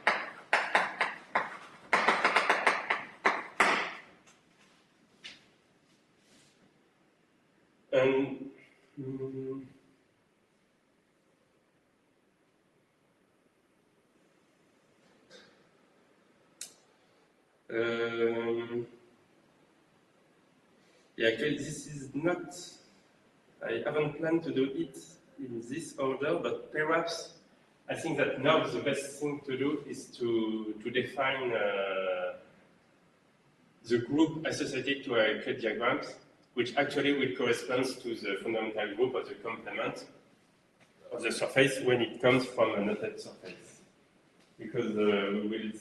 Yeah, actually, this is not. I haven't planned to do it in this order, but perhaps I think that now the best thing to do is to define the group associated to a cut diagrams, which actually will correspond to the fundamental group of the complement of the surface when it comes from a knotted surface. Because we will.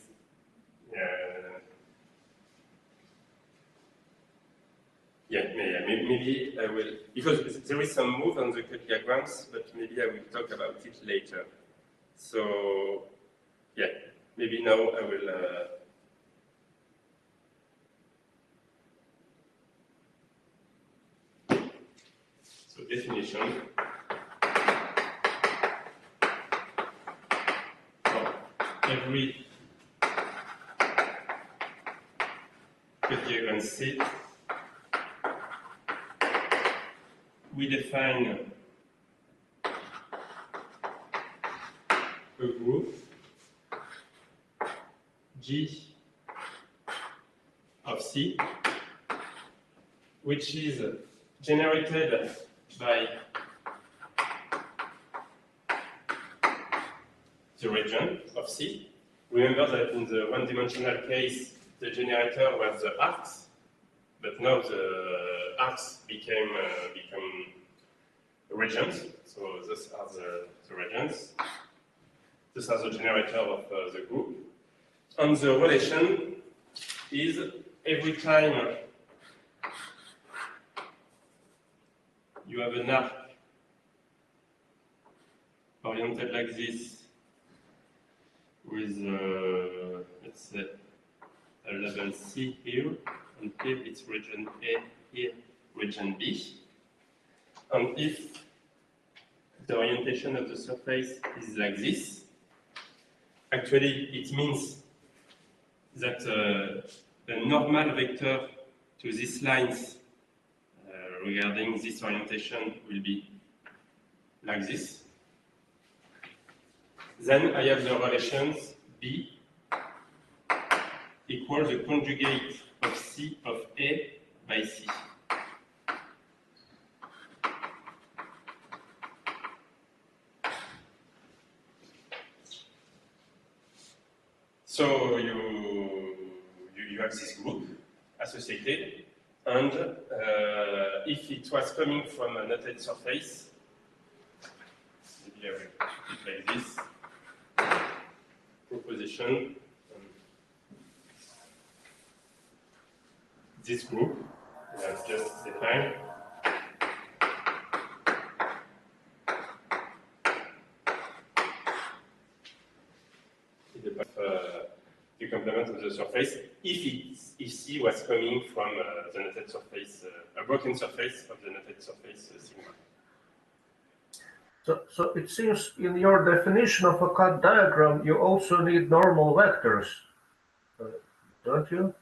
Maybe I will, because there is some move on the cut diagrams, but maybe I will talk about it later. So, yeah, maybe now I will. So, definition. So, every cut diagram set, we define a group G of C, which is generated by the region of C. Remember that in the one-dimensional case, the generator was the arcs, but now the arcs become regions. So those are the regions. These are the generator of the group. And the relation is every time you have an arc oriented like this with, let's say, a level C here, and here it's region A, here region B. And if the orientation of the surface is like this, actually it means that the normal vector to these lines regarding this orientation will be like this. Then I have the relations B equals the conjugate of C of A by C. So you have this group associated, and if it was coming from a knotted surface, maybe I will put it like this, proposition, this group, we have just defined. The complement of the surface, if C was coming from the knotted surface, a broken surface of the knotted surface sigma. So it seems in your definition of a cut diagram, you also need normal vectors, don't you?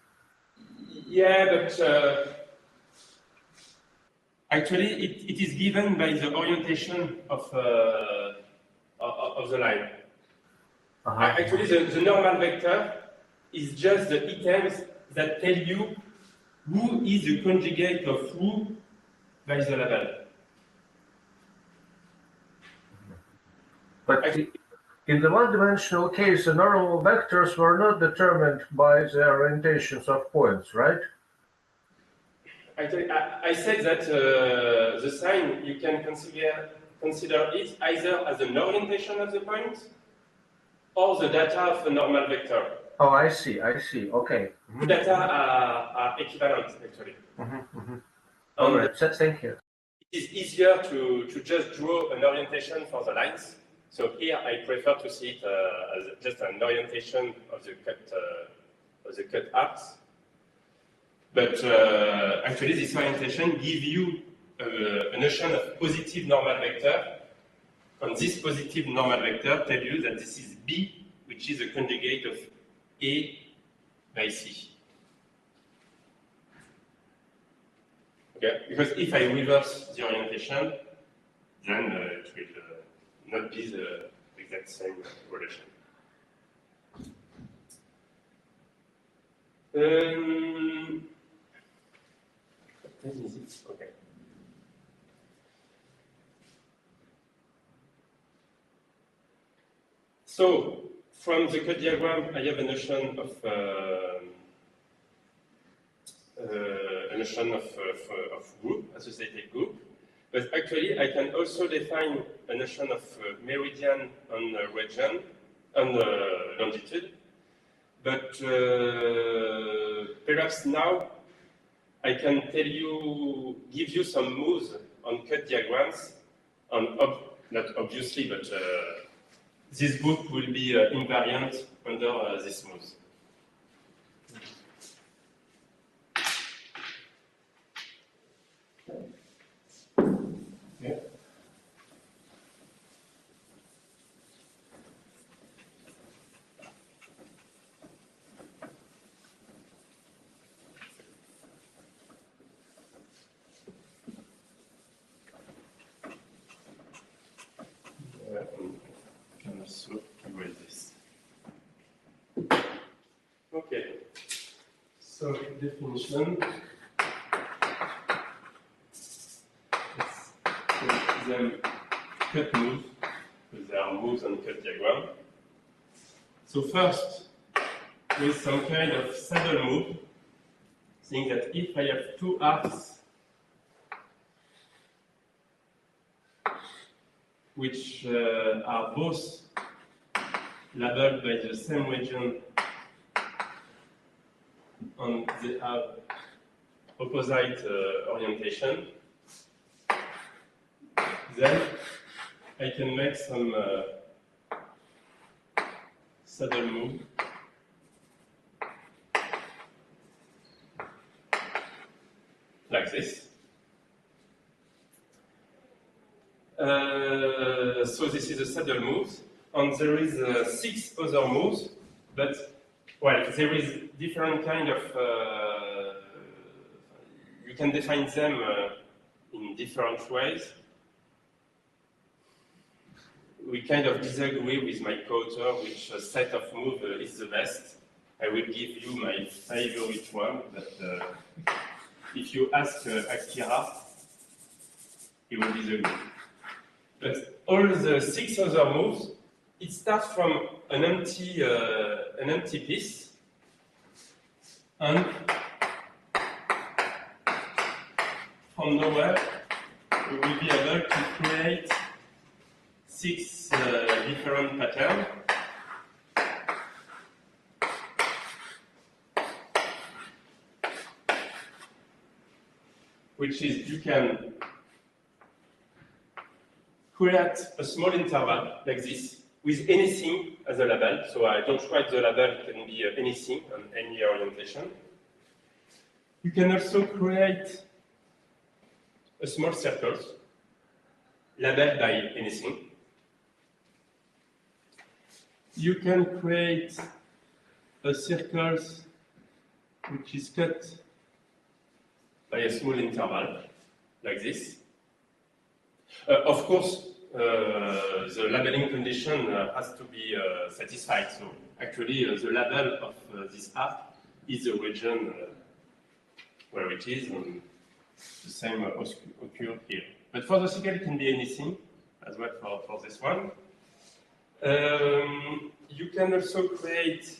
Yeah, but actually it is given by the orientation of the line. Actually, the normal vector is just the items that tell you who is the conjugate of who by the level. But in the one-dimensional case, the normal vectors were not determined by the orientations of points, right? Actually, I said that the sign you can consider it either as an orientation of the point or the data of a normal vector. Oh, I see, okay. The data are equivalent, actually. All right, thank you. It is easier to just draw an orientation for the lines. So here I prefer to see it as just an orientation of the cut arcs. But actually, this orientation gives you a notion of positive normal vector. And this positive normal vector tells you that this is B, which is a conjugate of A by C. Okay, because if I reverse the orientation, then it will not be the exact same relation. What time is it? Okay. So, from the code diagram, I have a notion of group, associated group. But actually, I can also define a notion of meridian on region, on longitude. But perhaps now I can give you some moves on cut diagrams. Not obviously, but this group will be invariant under this moves. Okay. Can also erase this. Okay. So definition. Them cut moves, because there are moves on cut diagram. So first, with some kind of saddle move, saying that if I have two arcs which are both labeled by the same region and they have opposite orientation, then I can make some saddle move like this. So this is a saddle move, and there is 6 other moves, but well, there is different kind of. You can define them in different ways. We kind of disagree with my co-author which set of moves is the best. I will give you my favorite one, but if you ask Akira, he will disagree. But all the 6 other moves, it starts from an empty piece, and from nowhere we will be able to create 6 different patterns. Which is, you can create a small interval like this with anything as a label. So I don't write the label, it can be anything on any orientation. You can also create a small circle labeled by anything. You can create a circle which is cut by a small interval, like this. Of course, the labeling condition has to be satisfied. So actually, the label of this arc is the region where it is, and the same occurs here. But for the circle, it can be anything, as well for this one. You can also create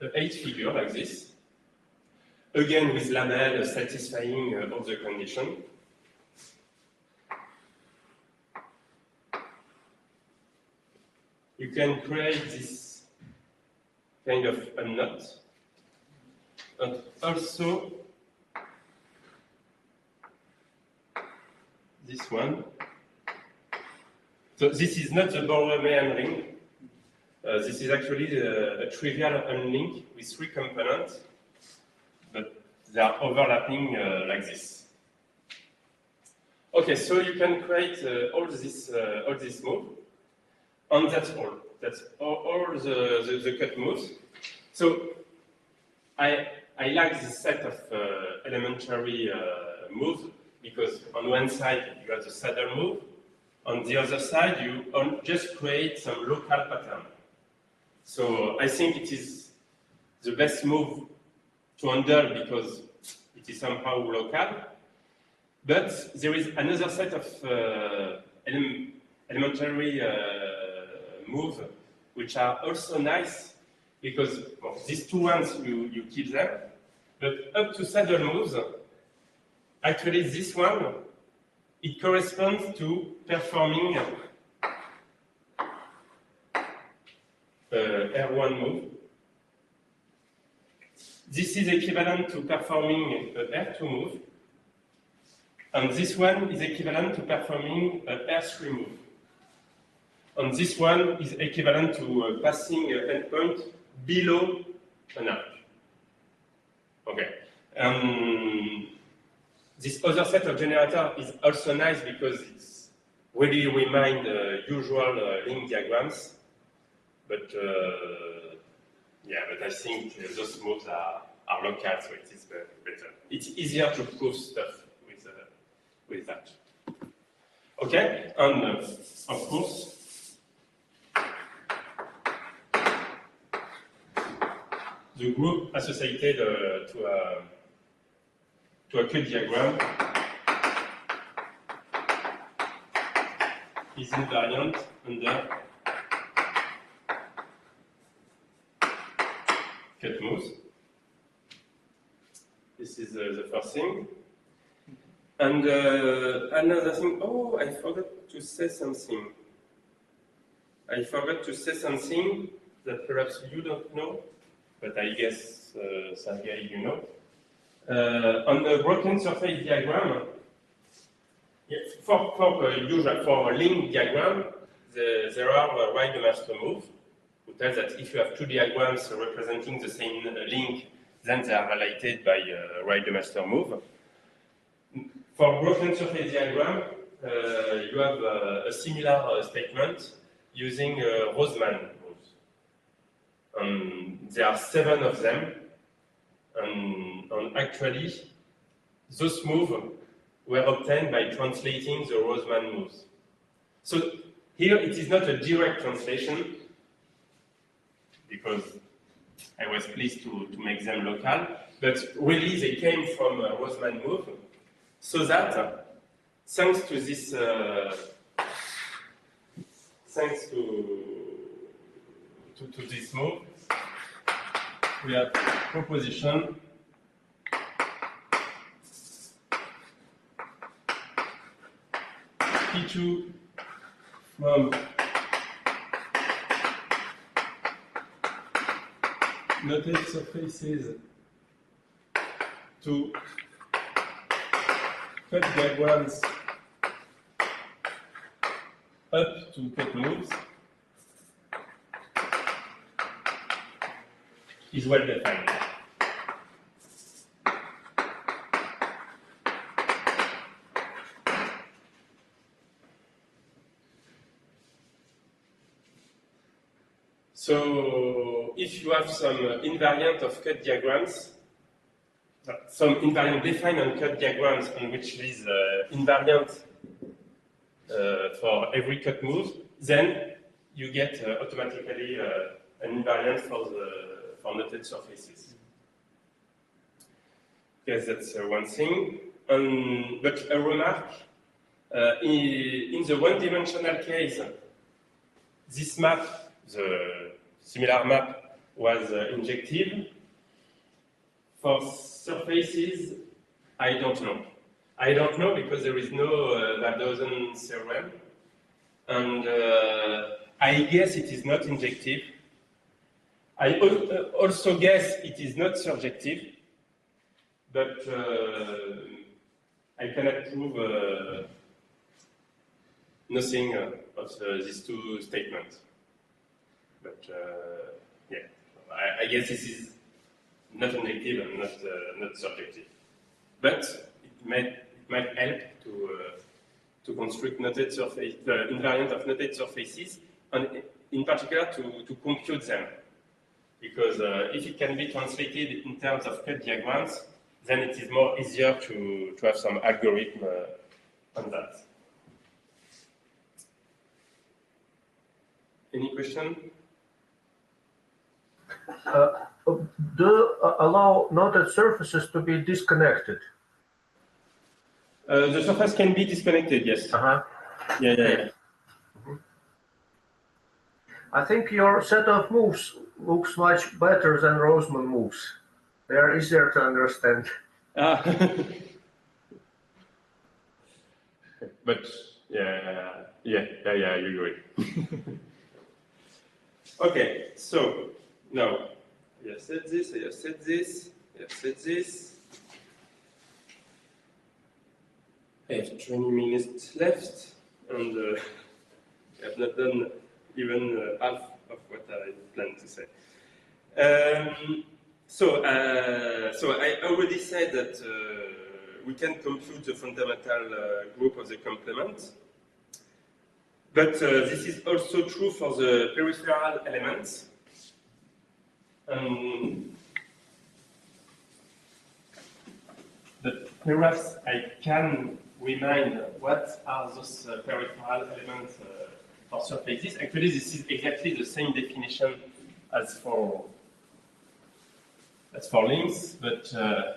an 8 figure like this, again with label satisfying all the condition. You can create this kind of a knot, and also this one. So this is not the Borromeo ring. This is actually a trivial unlink with 3 components, but they are overlapping like this. Okay, so you can create all this move, and that's all. That's all the cut moves. So I like this set of elementary moves because on one side you have the saddle move, on the other side you just create some local pattern. So I think it is the best move to handle because it is somehow local. But there is another set of elementary moves which are also nice because well, these two ones you keep them, but up to saddle moves, actually this one, it corresponds to performing R1 move. This is equivalent to performing a R2 move. And this one is equivalent to performing a R3 move. And this one is equivalent to passing an endpoint below an arc. Okay. This other set of generator is also nice because it's really remind usual link diagrams. But yeah, but I think those moves are local, so it is better. It's easier to prove stuff with that. Okay, and of course, the group associated to a cut diagram is invariant under cut moves. This is the first thing. And another thing, oh, I forgot to say something. I forgot to say something that perhaps you don't know, but I guess, Sergei, you know. On the broken surface diagram, for link diagram, there are right master moves, who tells that if you have two diagrams representing the same link, then they are related by right master move. For broken surface diagram, you have a similar statement using Roseman moves. There are 7 of them, and actually, those moves were obtained by translating the Roseman moves. So here it is not a direct translation, because I was pleased to make them local, but really they came from Roseman move. So that, thanks to this, thanks to this move, we have proposition P2 from noted surfaces to cut diagrams up to cut moves is well defined. So if you have some invariant of cut diagrams, some invariant defined on cut diagrams on which is invariant for every cut move, then you get automatically an invariant for noted surfaces. Yes, that's one thing. But a remark, in the one-dimensional case, this map, the similar map, was injective. For surfaces, I don't know. I don't know because there is no Valdozan theorem. And I guess it is not injective. I also guess it is not surjective. But I cannot prove nothing of these two statements. But yeah, I guess this is not injective and not subjective. But it might help to construct noted surface, the invariant of noted surfaces, and in particular to compute them. Because if it can be translated in terms of cut diagrams, then it is more easier to have some algorithm on that. do allow knotted surfaces to be disconnected? The surface can be disconnected, yes. Yeah. I think your set of moves looks much better than Roseman moves. They are easier to understand. But I agree. Okay, so now I have said this, I have said this, I have said this. I have 20 minutes left, and I have not done even half of what I planned to say. So I already said that we can compute the fundamental group of the complement, but this is also true for the peripheral elements. But perhaps I can remind what are those peripheral elements for surfaces. Actually, this is exactly the same definition as for links, but so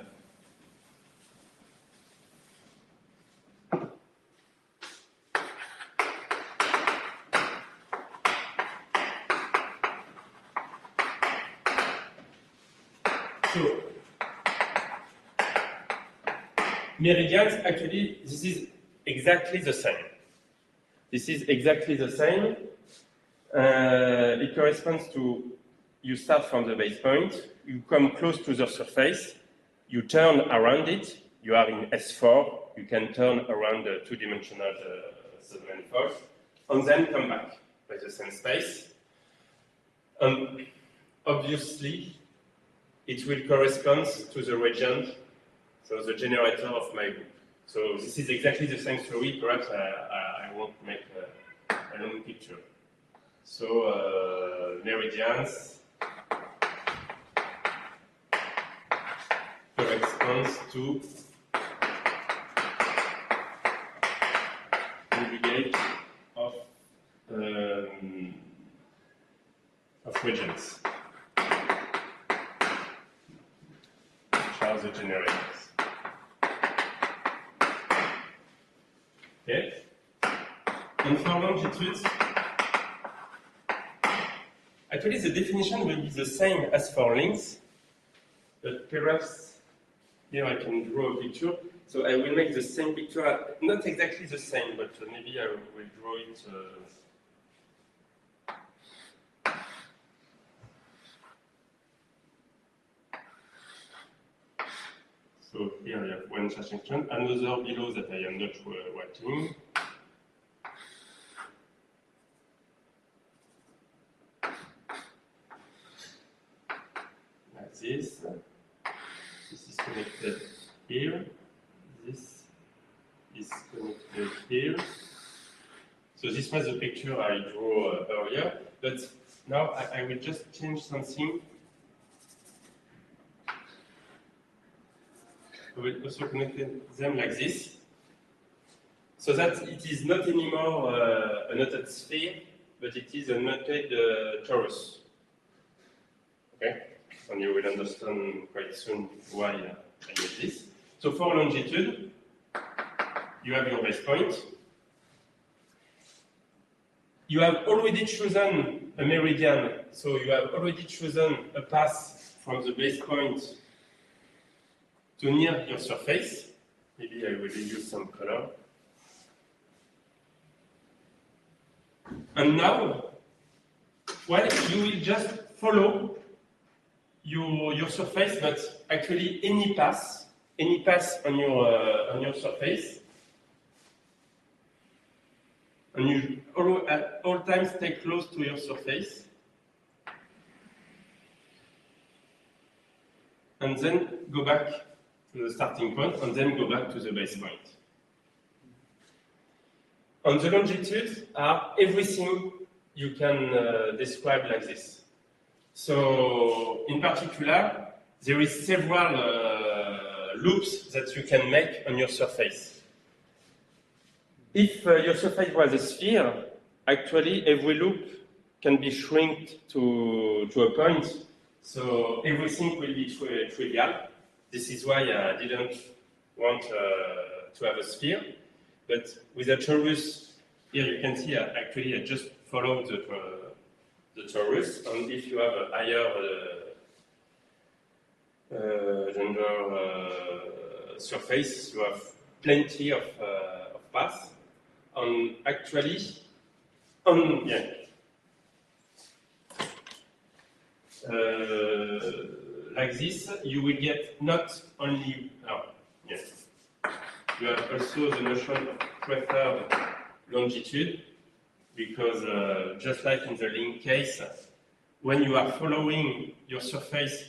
meridians, actually, this is exactly the same. This is exactly the same. It corresponds to, you start from the base point, you come close to the surface, you turn around it, you are in S4, you can turn around the two-dimensional submanifold, and then come back by the same space. Obviously, it will correspond to the region, so the generator of my group. So this is exactly the same story. Perhaps I won't make a long picture. So meridians corresponds to aggregate of regions, which are the generators. Okay. And for longitudes, actually the definition will be the same as for links, but perhaps here I can draw a picture. So I will make the same picture, not exactly the same, but maybe I will draw it. So here I have one charge function, another below that I am not writing. Like this. This is connected here. This is connected here. So this was the picture I drew earlier, but now I will just change something. I will also connect them like this, so that it is not anymore a knotted sphere, but it is a knotted torus. Okay, and you will understand quite soon why I did this. So for longitude, you have your base point. You have already chosen a meridian, so you have already chosen a path from the base point to near your surface. Maybe I will use some color. And now, well, you will just follow your surface, but actually any path on your surface, and you at all times stay close to your surface, and then go back to the starting point, and then go back to the base point. And the longitudes are everything you can describe like this. So, in particular, there is several loops that you can make on your surface. If your surface was a sphere, actually every loop can be shrinked to a point. So everything will be trivial. This is why I didn't want to have a sphere. But with a torus, here you can see actually I just follow the torus. And if you have a higher surface, you have plenty of paths. And actually, like this, you will get not only, you have also the notion of preferred longitude, because just like in the link case, when you are following your surface,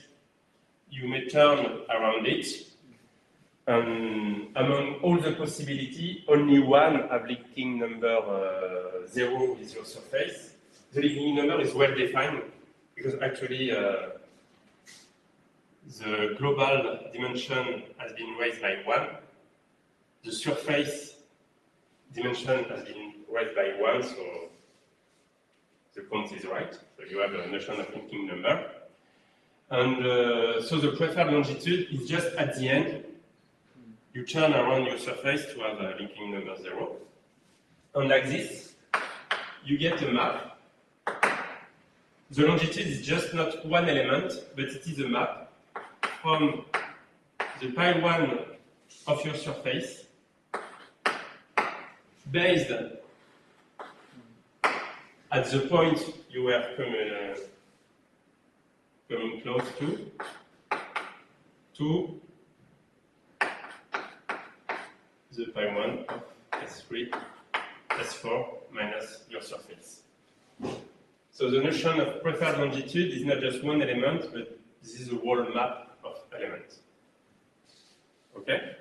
you may turn around it. Among all the possibility, only one have linking number 0 with your surface. The linking number is well defined because actually the global dimension has been raised by 1. The surface dimension has been raised by 1, so the count is right. So you have a notion of linking number. And so the preferred longitude is just at the end. You turn around your surface to have a linking number 0. And like this, you get a map. The longitude is just not one element, but it is a map from the pi 1 of your surface based at the point you were coming close to the pi 1 of S3, S4 minus your surface. So the notion of preferred longitude is not just one element, but this is a whole map of elements. Okay?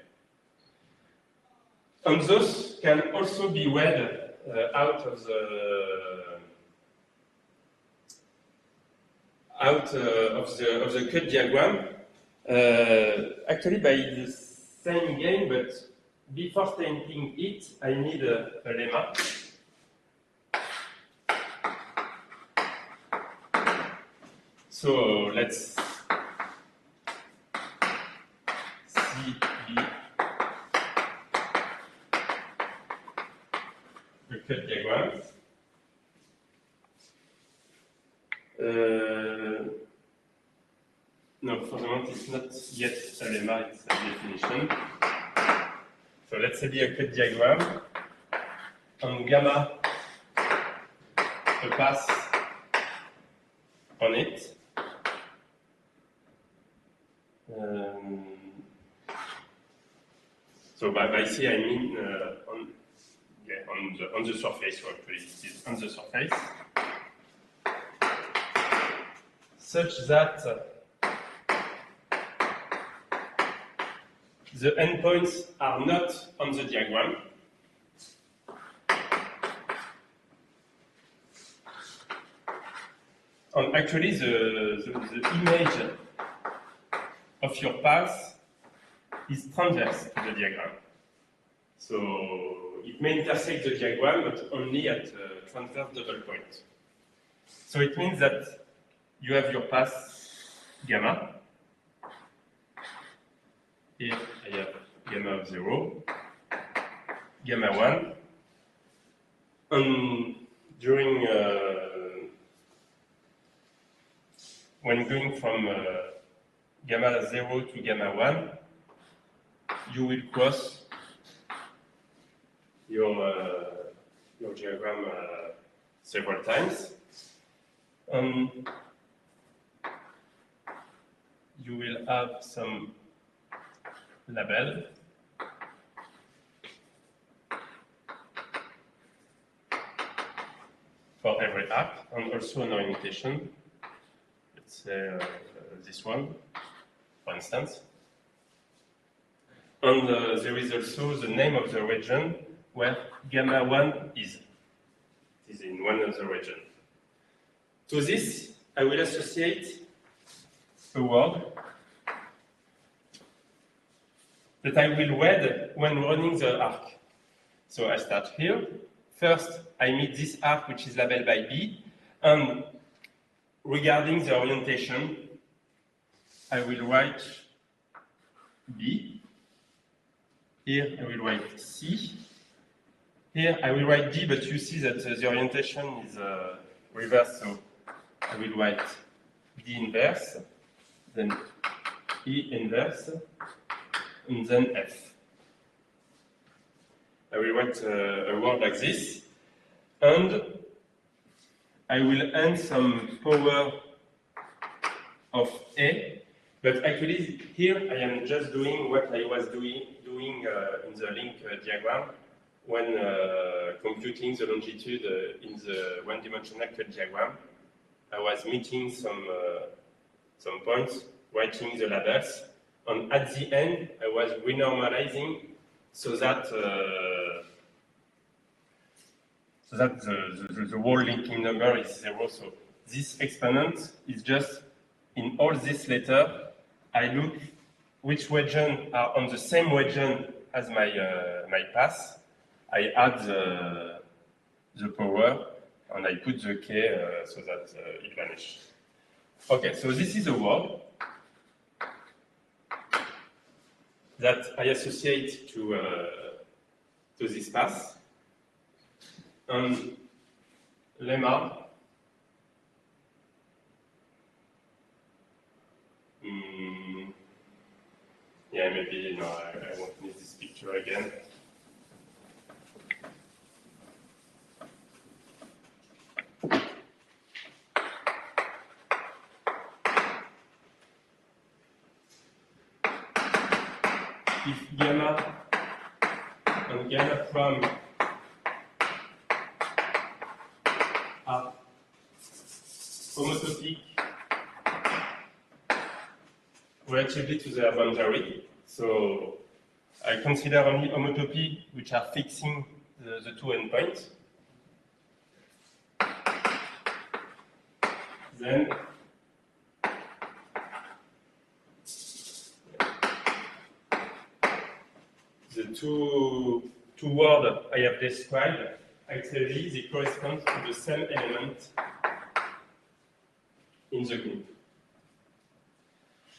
And those can also be read out of the cut diagram, actually by the same game, but before stamping it, I need a lemma. So let's see the cut diagram. No, for the moment it's not yet a lemma, it's a definition. So let's say a cut diagram. On gamma, a path on it. So by C I mean on the surface, so actually it is on the surface, such that the endpoints are not on the diagram. And actually the image of your path is transverse to the diagram. So it may intersect the diagram, but only at transverse double point. So it means that you have your path gamma. Here I have gamma of 0, gamma 1, and during when going from gamma 0 to gamma 1, you will cross your diagram several times. You will have some label for every arc, and also an orientation. Let's say this one, for instance. And there is also the name of the region where gamma 1 is. It is in one of the region. To this, I will associate a word that I will read when running the arc. So I start here. First, I meet this arc, which is labeled by B, and regarding the orientation, I will write B. Here I will write C. Here I will write D, but you see that the orientation is reversed, so I will write D inverse, then E inverse, and then F. I will write a word like this, and I will end some power of A, but actually here I am just doing what I was doing in the link diagram when computing the longitude in the one-dimensional cut diagram. I was meeting some points, writing the labels, and at the end I was renormalizing so that the whole linking number is 0. So this exponent is just in all this letter. I look which region are on the same region as my path. I add the power and I put the K so that it vanishes. Okay, so this is a word that I associate to this path. And lemma yeah, maybe no, I won't need this picture again. If gamma and gamma prime are homotopic relatively to their boundary, so I consider only homotopy which are fixing the two endpoints. Then the two words I have described, actually they correspond to the same element in the group.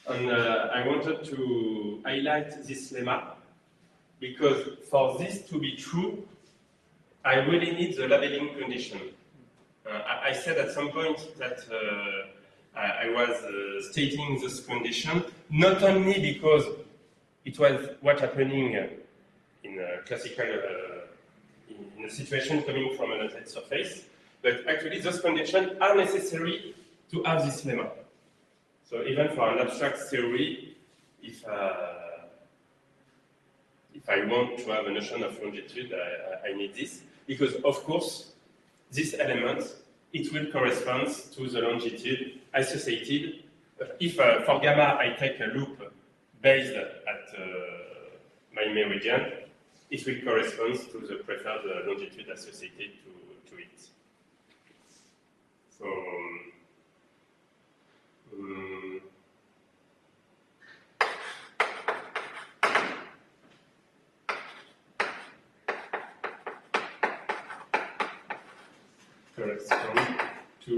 And I wanted to highlight this lemma because for this to be true, I really need the labeling condition. I said at some point that I was stating this condition, not only because it was what's happening in a classical, in a situation coming from a knotted surface, but actually those conditions are necessary to have this lemma. So even for an abstract theory, if I want to have a notion of longitude, I need this, because of course, this element, it will correspond to the longitude associated. If for gamma I take a loop based at my meridian, it will correspond to the preferred longitude associated to it. So, correspond to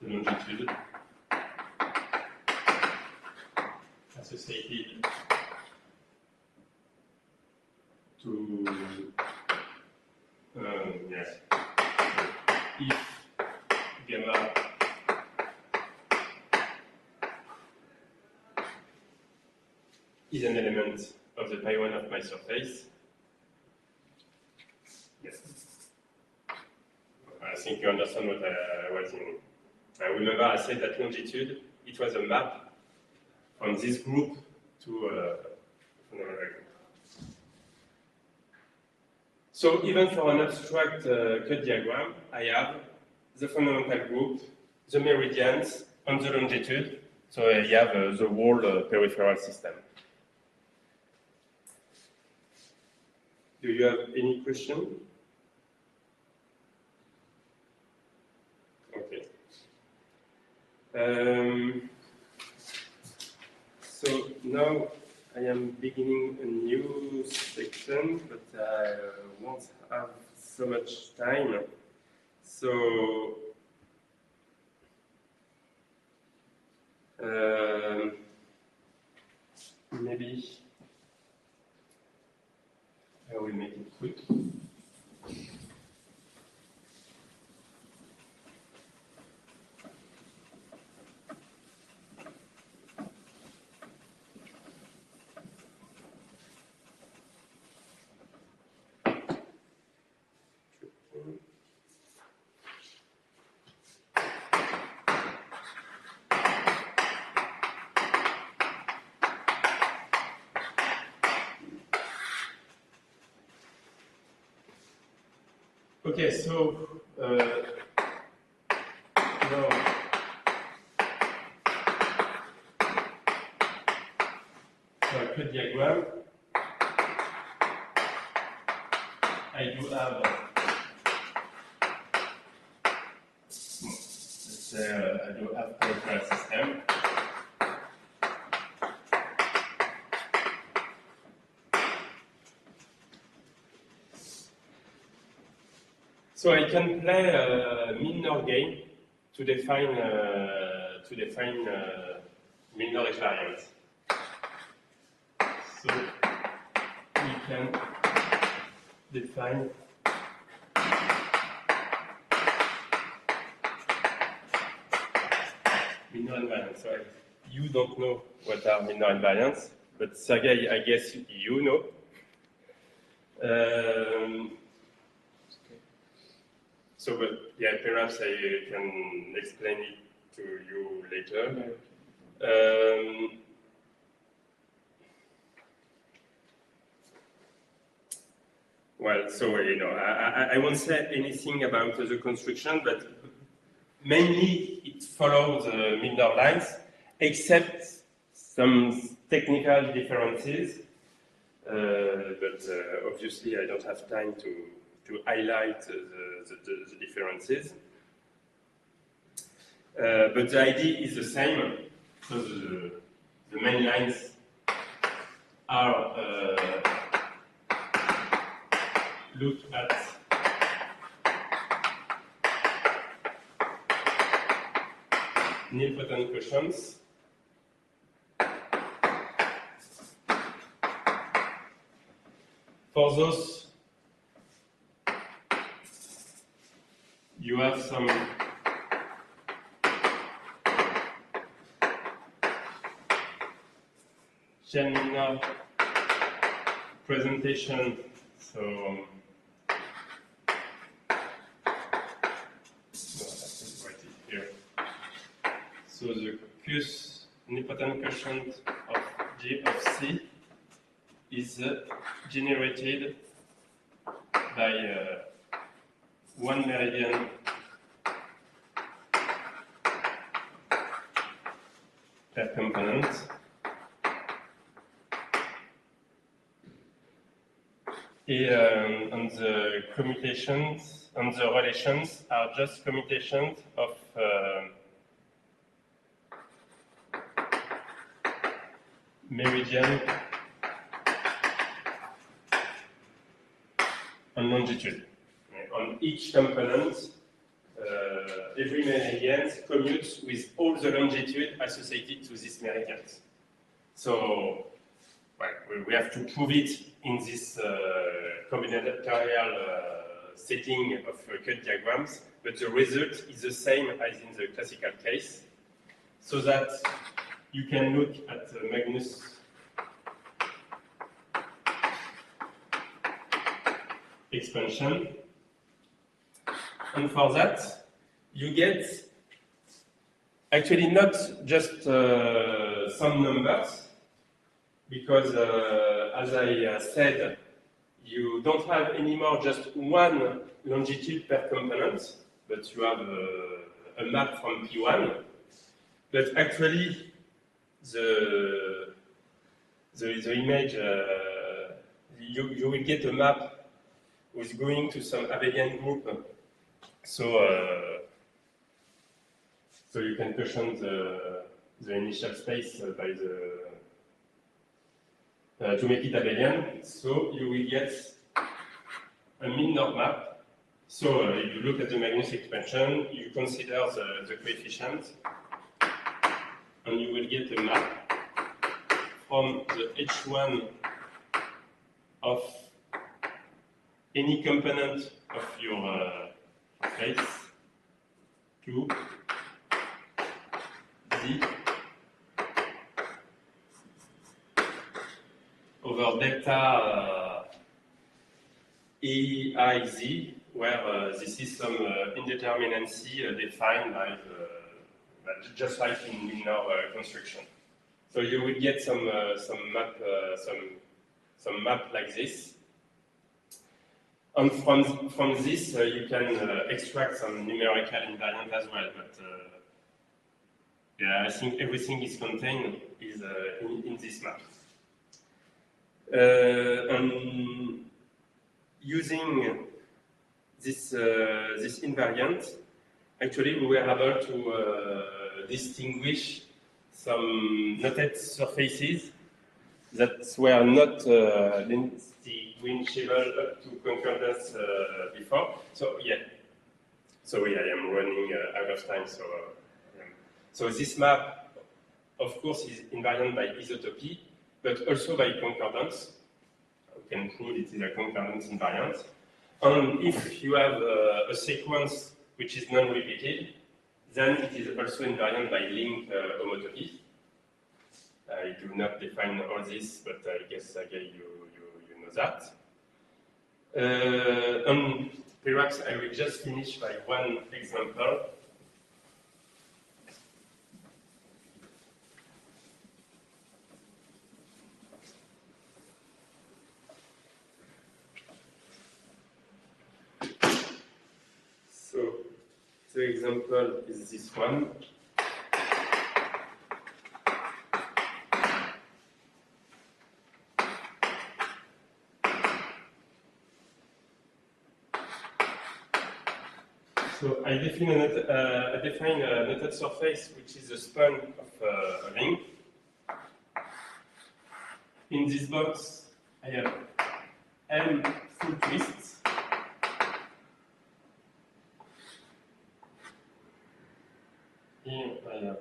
the longitude associated to yes. If gamma is an element of the pi1 of my surface, yes. I think you understand what I was meaning. I remember I said that longitude, it was a map from this group to another group. So even for an abstract cut diagram, I have the fundamental group, the meridians, and the longitude. So I have the whole peripheral system. Do you have any question? Okay. So now I am beginning a new section, but I won't have so much time. So maybe I will make it quick. Okay, so now for a code diagram, I do have, let's say I do have a system. So I can play a minor game to define minor invariance. So we can define minor invariance. So you don't know what are minor invariance, but Sergei, I guess you know. So, but yeah, perhaps I can explain it to you later. Well, so I won't say anything about the construction, but mainly it follows minor lines, except some technical differences. But obviously, I don't have time to highlight the differences. But the idea is the same. So the main lines are look at nilpotent quotients. For those, you have some Semina presentation. So write it here. So the Q's nilpotent quotient of G of C is generated by one meridian per component. And the commutations and the relations are just commutations of meridian and longitude. On each component, every meridian commutes with all the longitude associated to these meridians. So well, we have to prove it in this combinatorial setting of code diagrams, but the result is the same as in the classical case, so that you can look at Magnus expansion, and for that you get actually not just some numbers, because as I said, you don't have anymore just one longitude per component, but you have a map from P1. But actually, the image, you will get a map with going to some abelian group. So you can quotient the initial space by the to make it abelian. So you will get a minor map. So you look at the Magnus expansion, you consider the coefficient, and you will get a map from the H1 of any component of your face to Z over delta EIZ, where this is some indeterminacy defined by just like in our construction. So you will get some map like this, and from this you can extract some numerical invariant as well. But yeah, I think everything is contained in this map. And using this invariant, actually we were able to distinguish some knotted surfaces that were not distinguishable up to concordance before. So yeah, sorry, I am running out of time. So this map, of course, is invariant by isotopy, but also by concordance. We can prove it is a concordance invariant. And if you have a sequence which is non-repeated, then it is also invariant by link homotopy. I do not define all this, but I guess again you know that. And perhaps I will just finish by one example. So the example is this one. So I define a knotted surface which is the span of a ring. In this box, I have M full twists. Here I have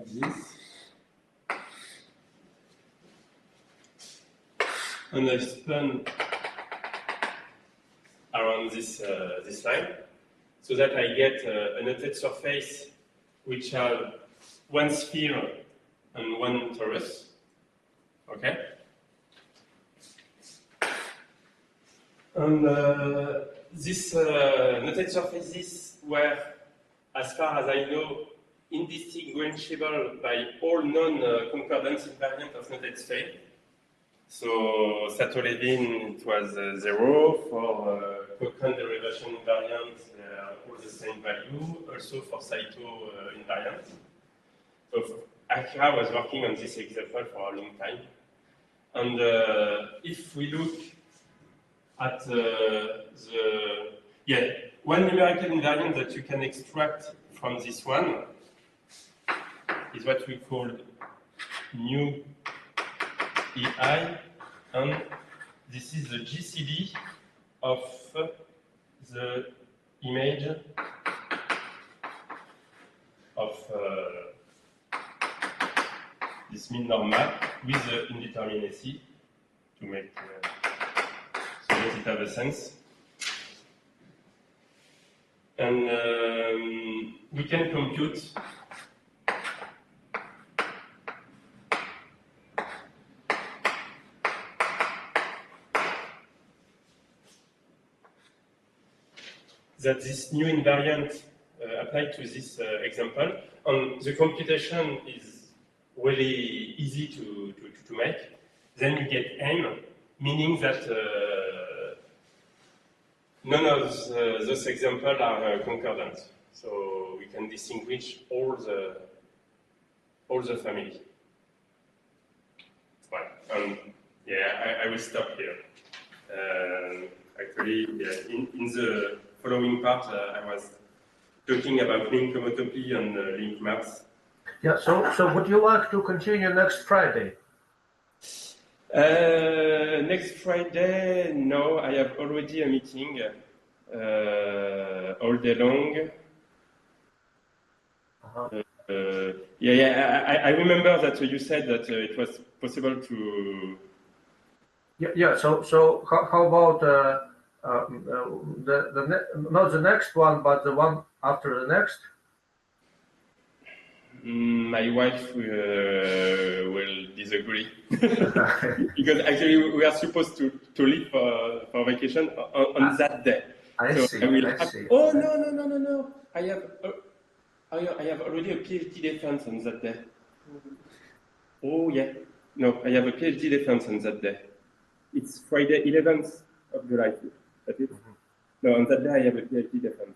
this. And I spun around this line, so that I get a knotted surface which have one sphere and one torus. Okay. And these knotted surfaces were, as far as I know, indistinguishable by all non-concordance invariant of knotted sphere. So Sato-Levin, it was 0. For Cochrane derivation invariant, they are all the same value. Also for Saito invariant. So Akira was working on this example for a long time. And if we look at one numerical invariant that you can extract from this one is what we call nu EI, and this is the GCD of the image of this mean-norm map with the indeterminacy to make so that it have a sense. And we can compute that this new invariant applied to this example, and the computation is really easy to make. Then you get M, meaning that none of those examples are concordant. So we can distinguish all the family. Well, yeah, I will stop here. Actually, yeah, in the following part, I was talking about link homotopy and link maps. Yeah, so would you like to continue next Friday? Next Friday, no, I have already a meeting all day long. I remember that you said that it was possible to. Yeah. So how about not the next one, but the one after the next? My wife will disagree because actually we are supposed to leave for vacation on that day. I so see. I See. Oh no! I have already a PhD defense on that day. Oh yeah, no, I have a PhD defense on that day. It's Friday, 11th of July. That's it. No, on that day I have a PhD defense,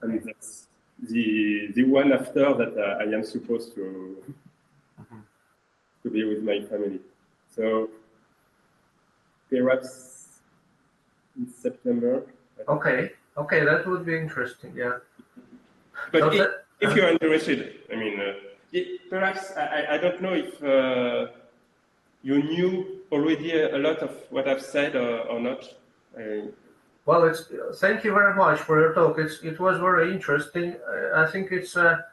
and that's the one after that I am supposed to be with my family. So perhaps in September. Okay, that would be interesting. Yeah. But So if you're interested, I mean, perhaps I don't know if you knew already a lot of what I've said or not. Well, thank you very much for your talk. It was very interesting. I think it's a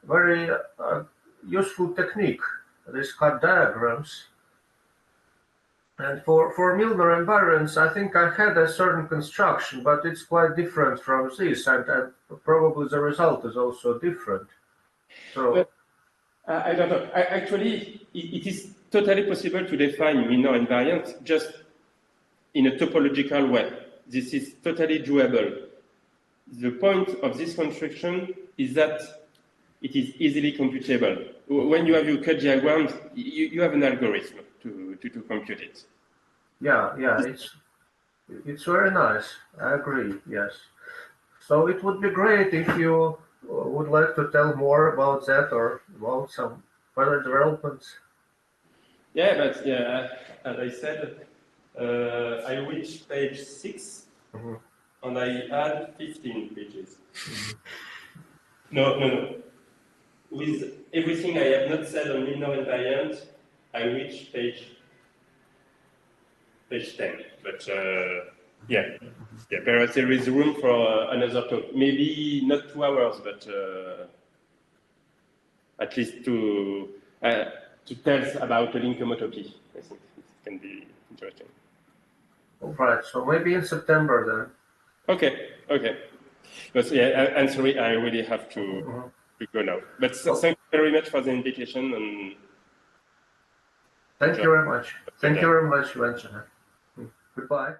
very useful technique. These cut diagrams. And for Milnor invariants, I think I had a certain construction, but it's quite different from this, and probably the result is also different. So well, I don't know. Actually, it is totally possible to define Milnor invariant just in a topological way. This is totally doable. The point of this construction is that it is easily computable. When you have your cut diagrams, you have an algorithm to compute it. yeah, it's very nice. I agree. Yes. So it would be great if you would like to tell more about that or about some further developments. Yeah, but yeah, as I said, I reached page 6, and I add 15 pages. No. With everything I have not said on Milnor invariant, I reach page 10. But perhaps there is room for another talk. Maybe not 2 hours, but at least to tell about the link homotopy. I think it can be interesting. All right. So maybe in September then. Okay. But yeah, I'm sorry, I really have to go now. But thank you very much for the invitation. And thank you very much. Thank you very much, Venture. Goodbye.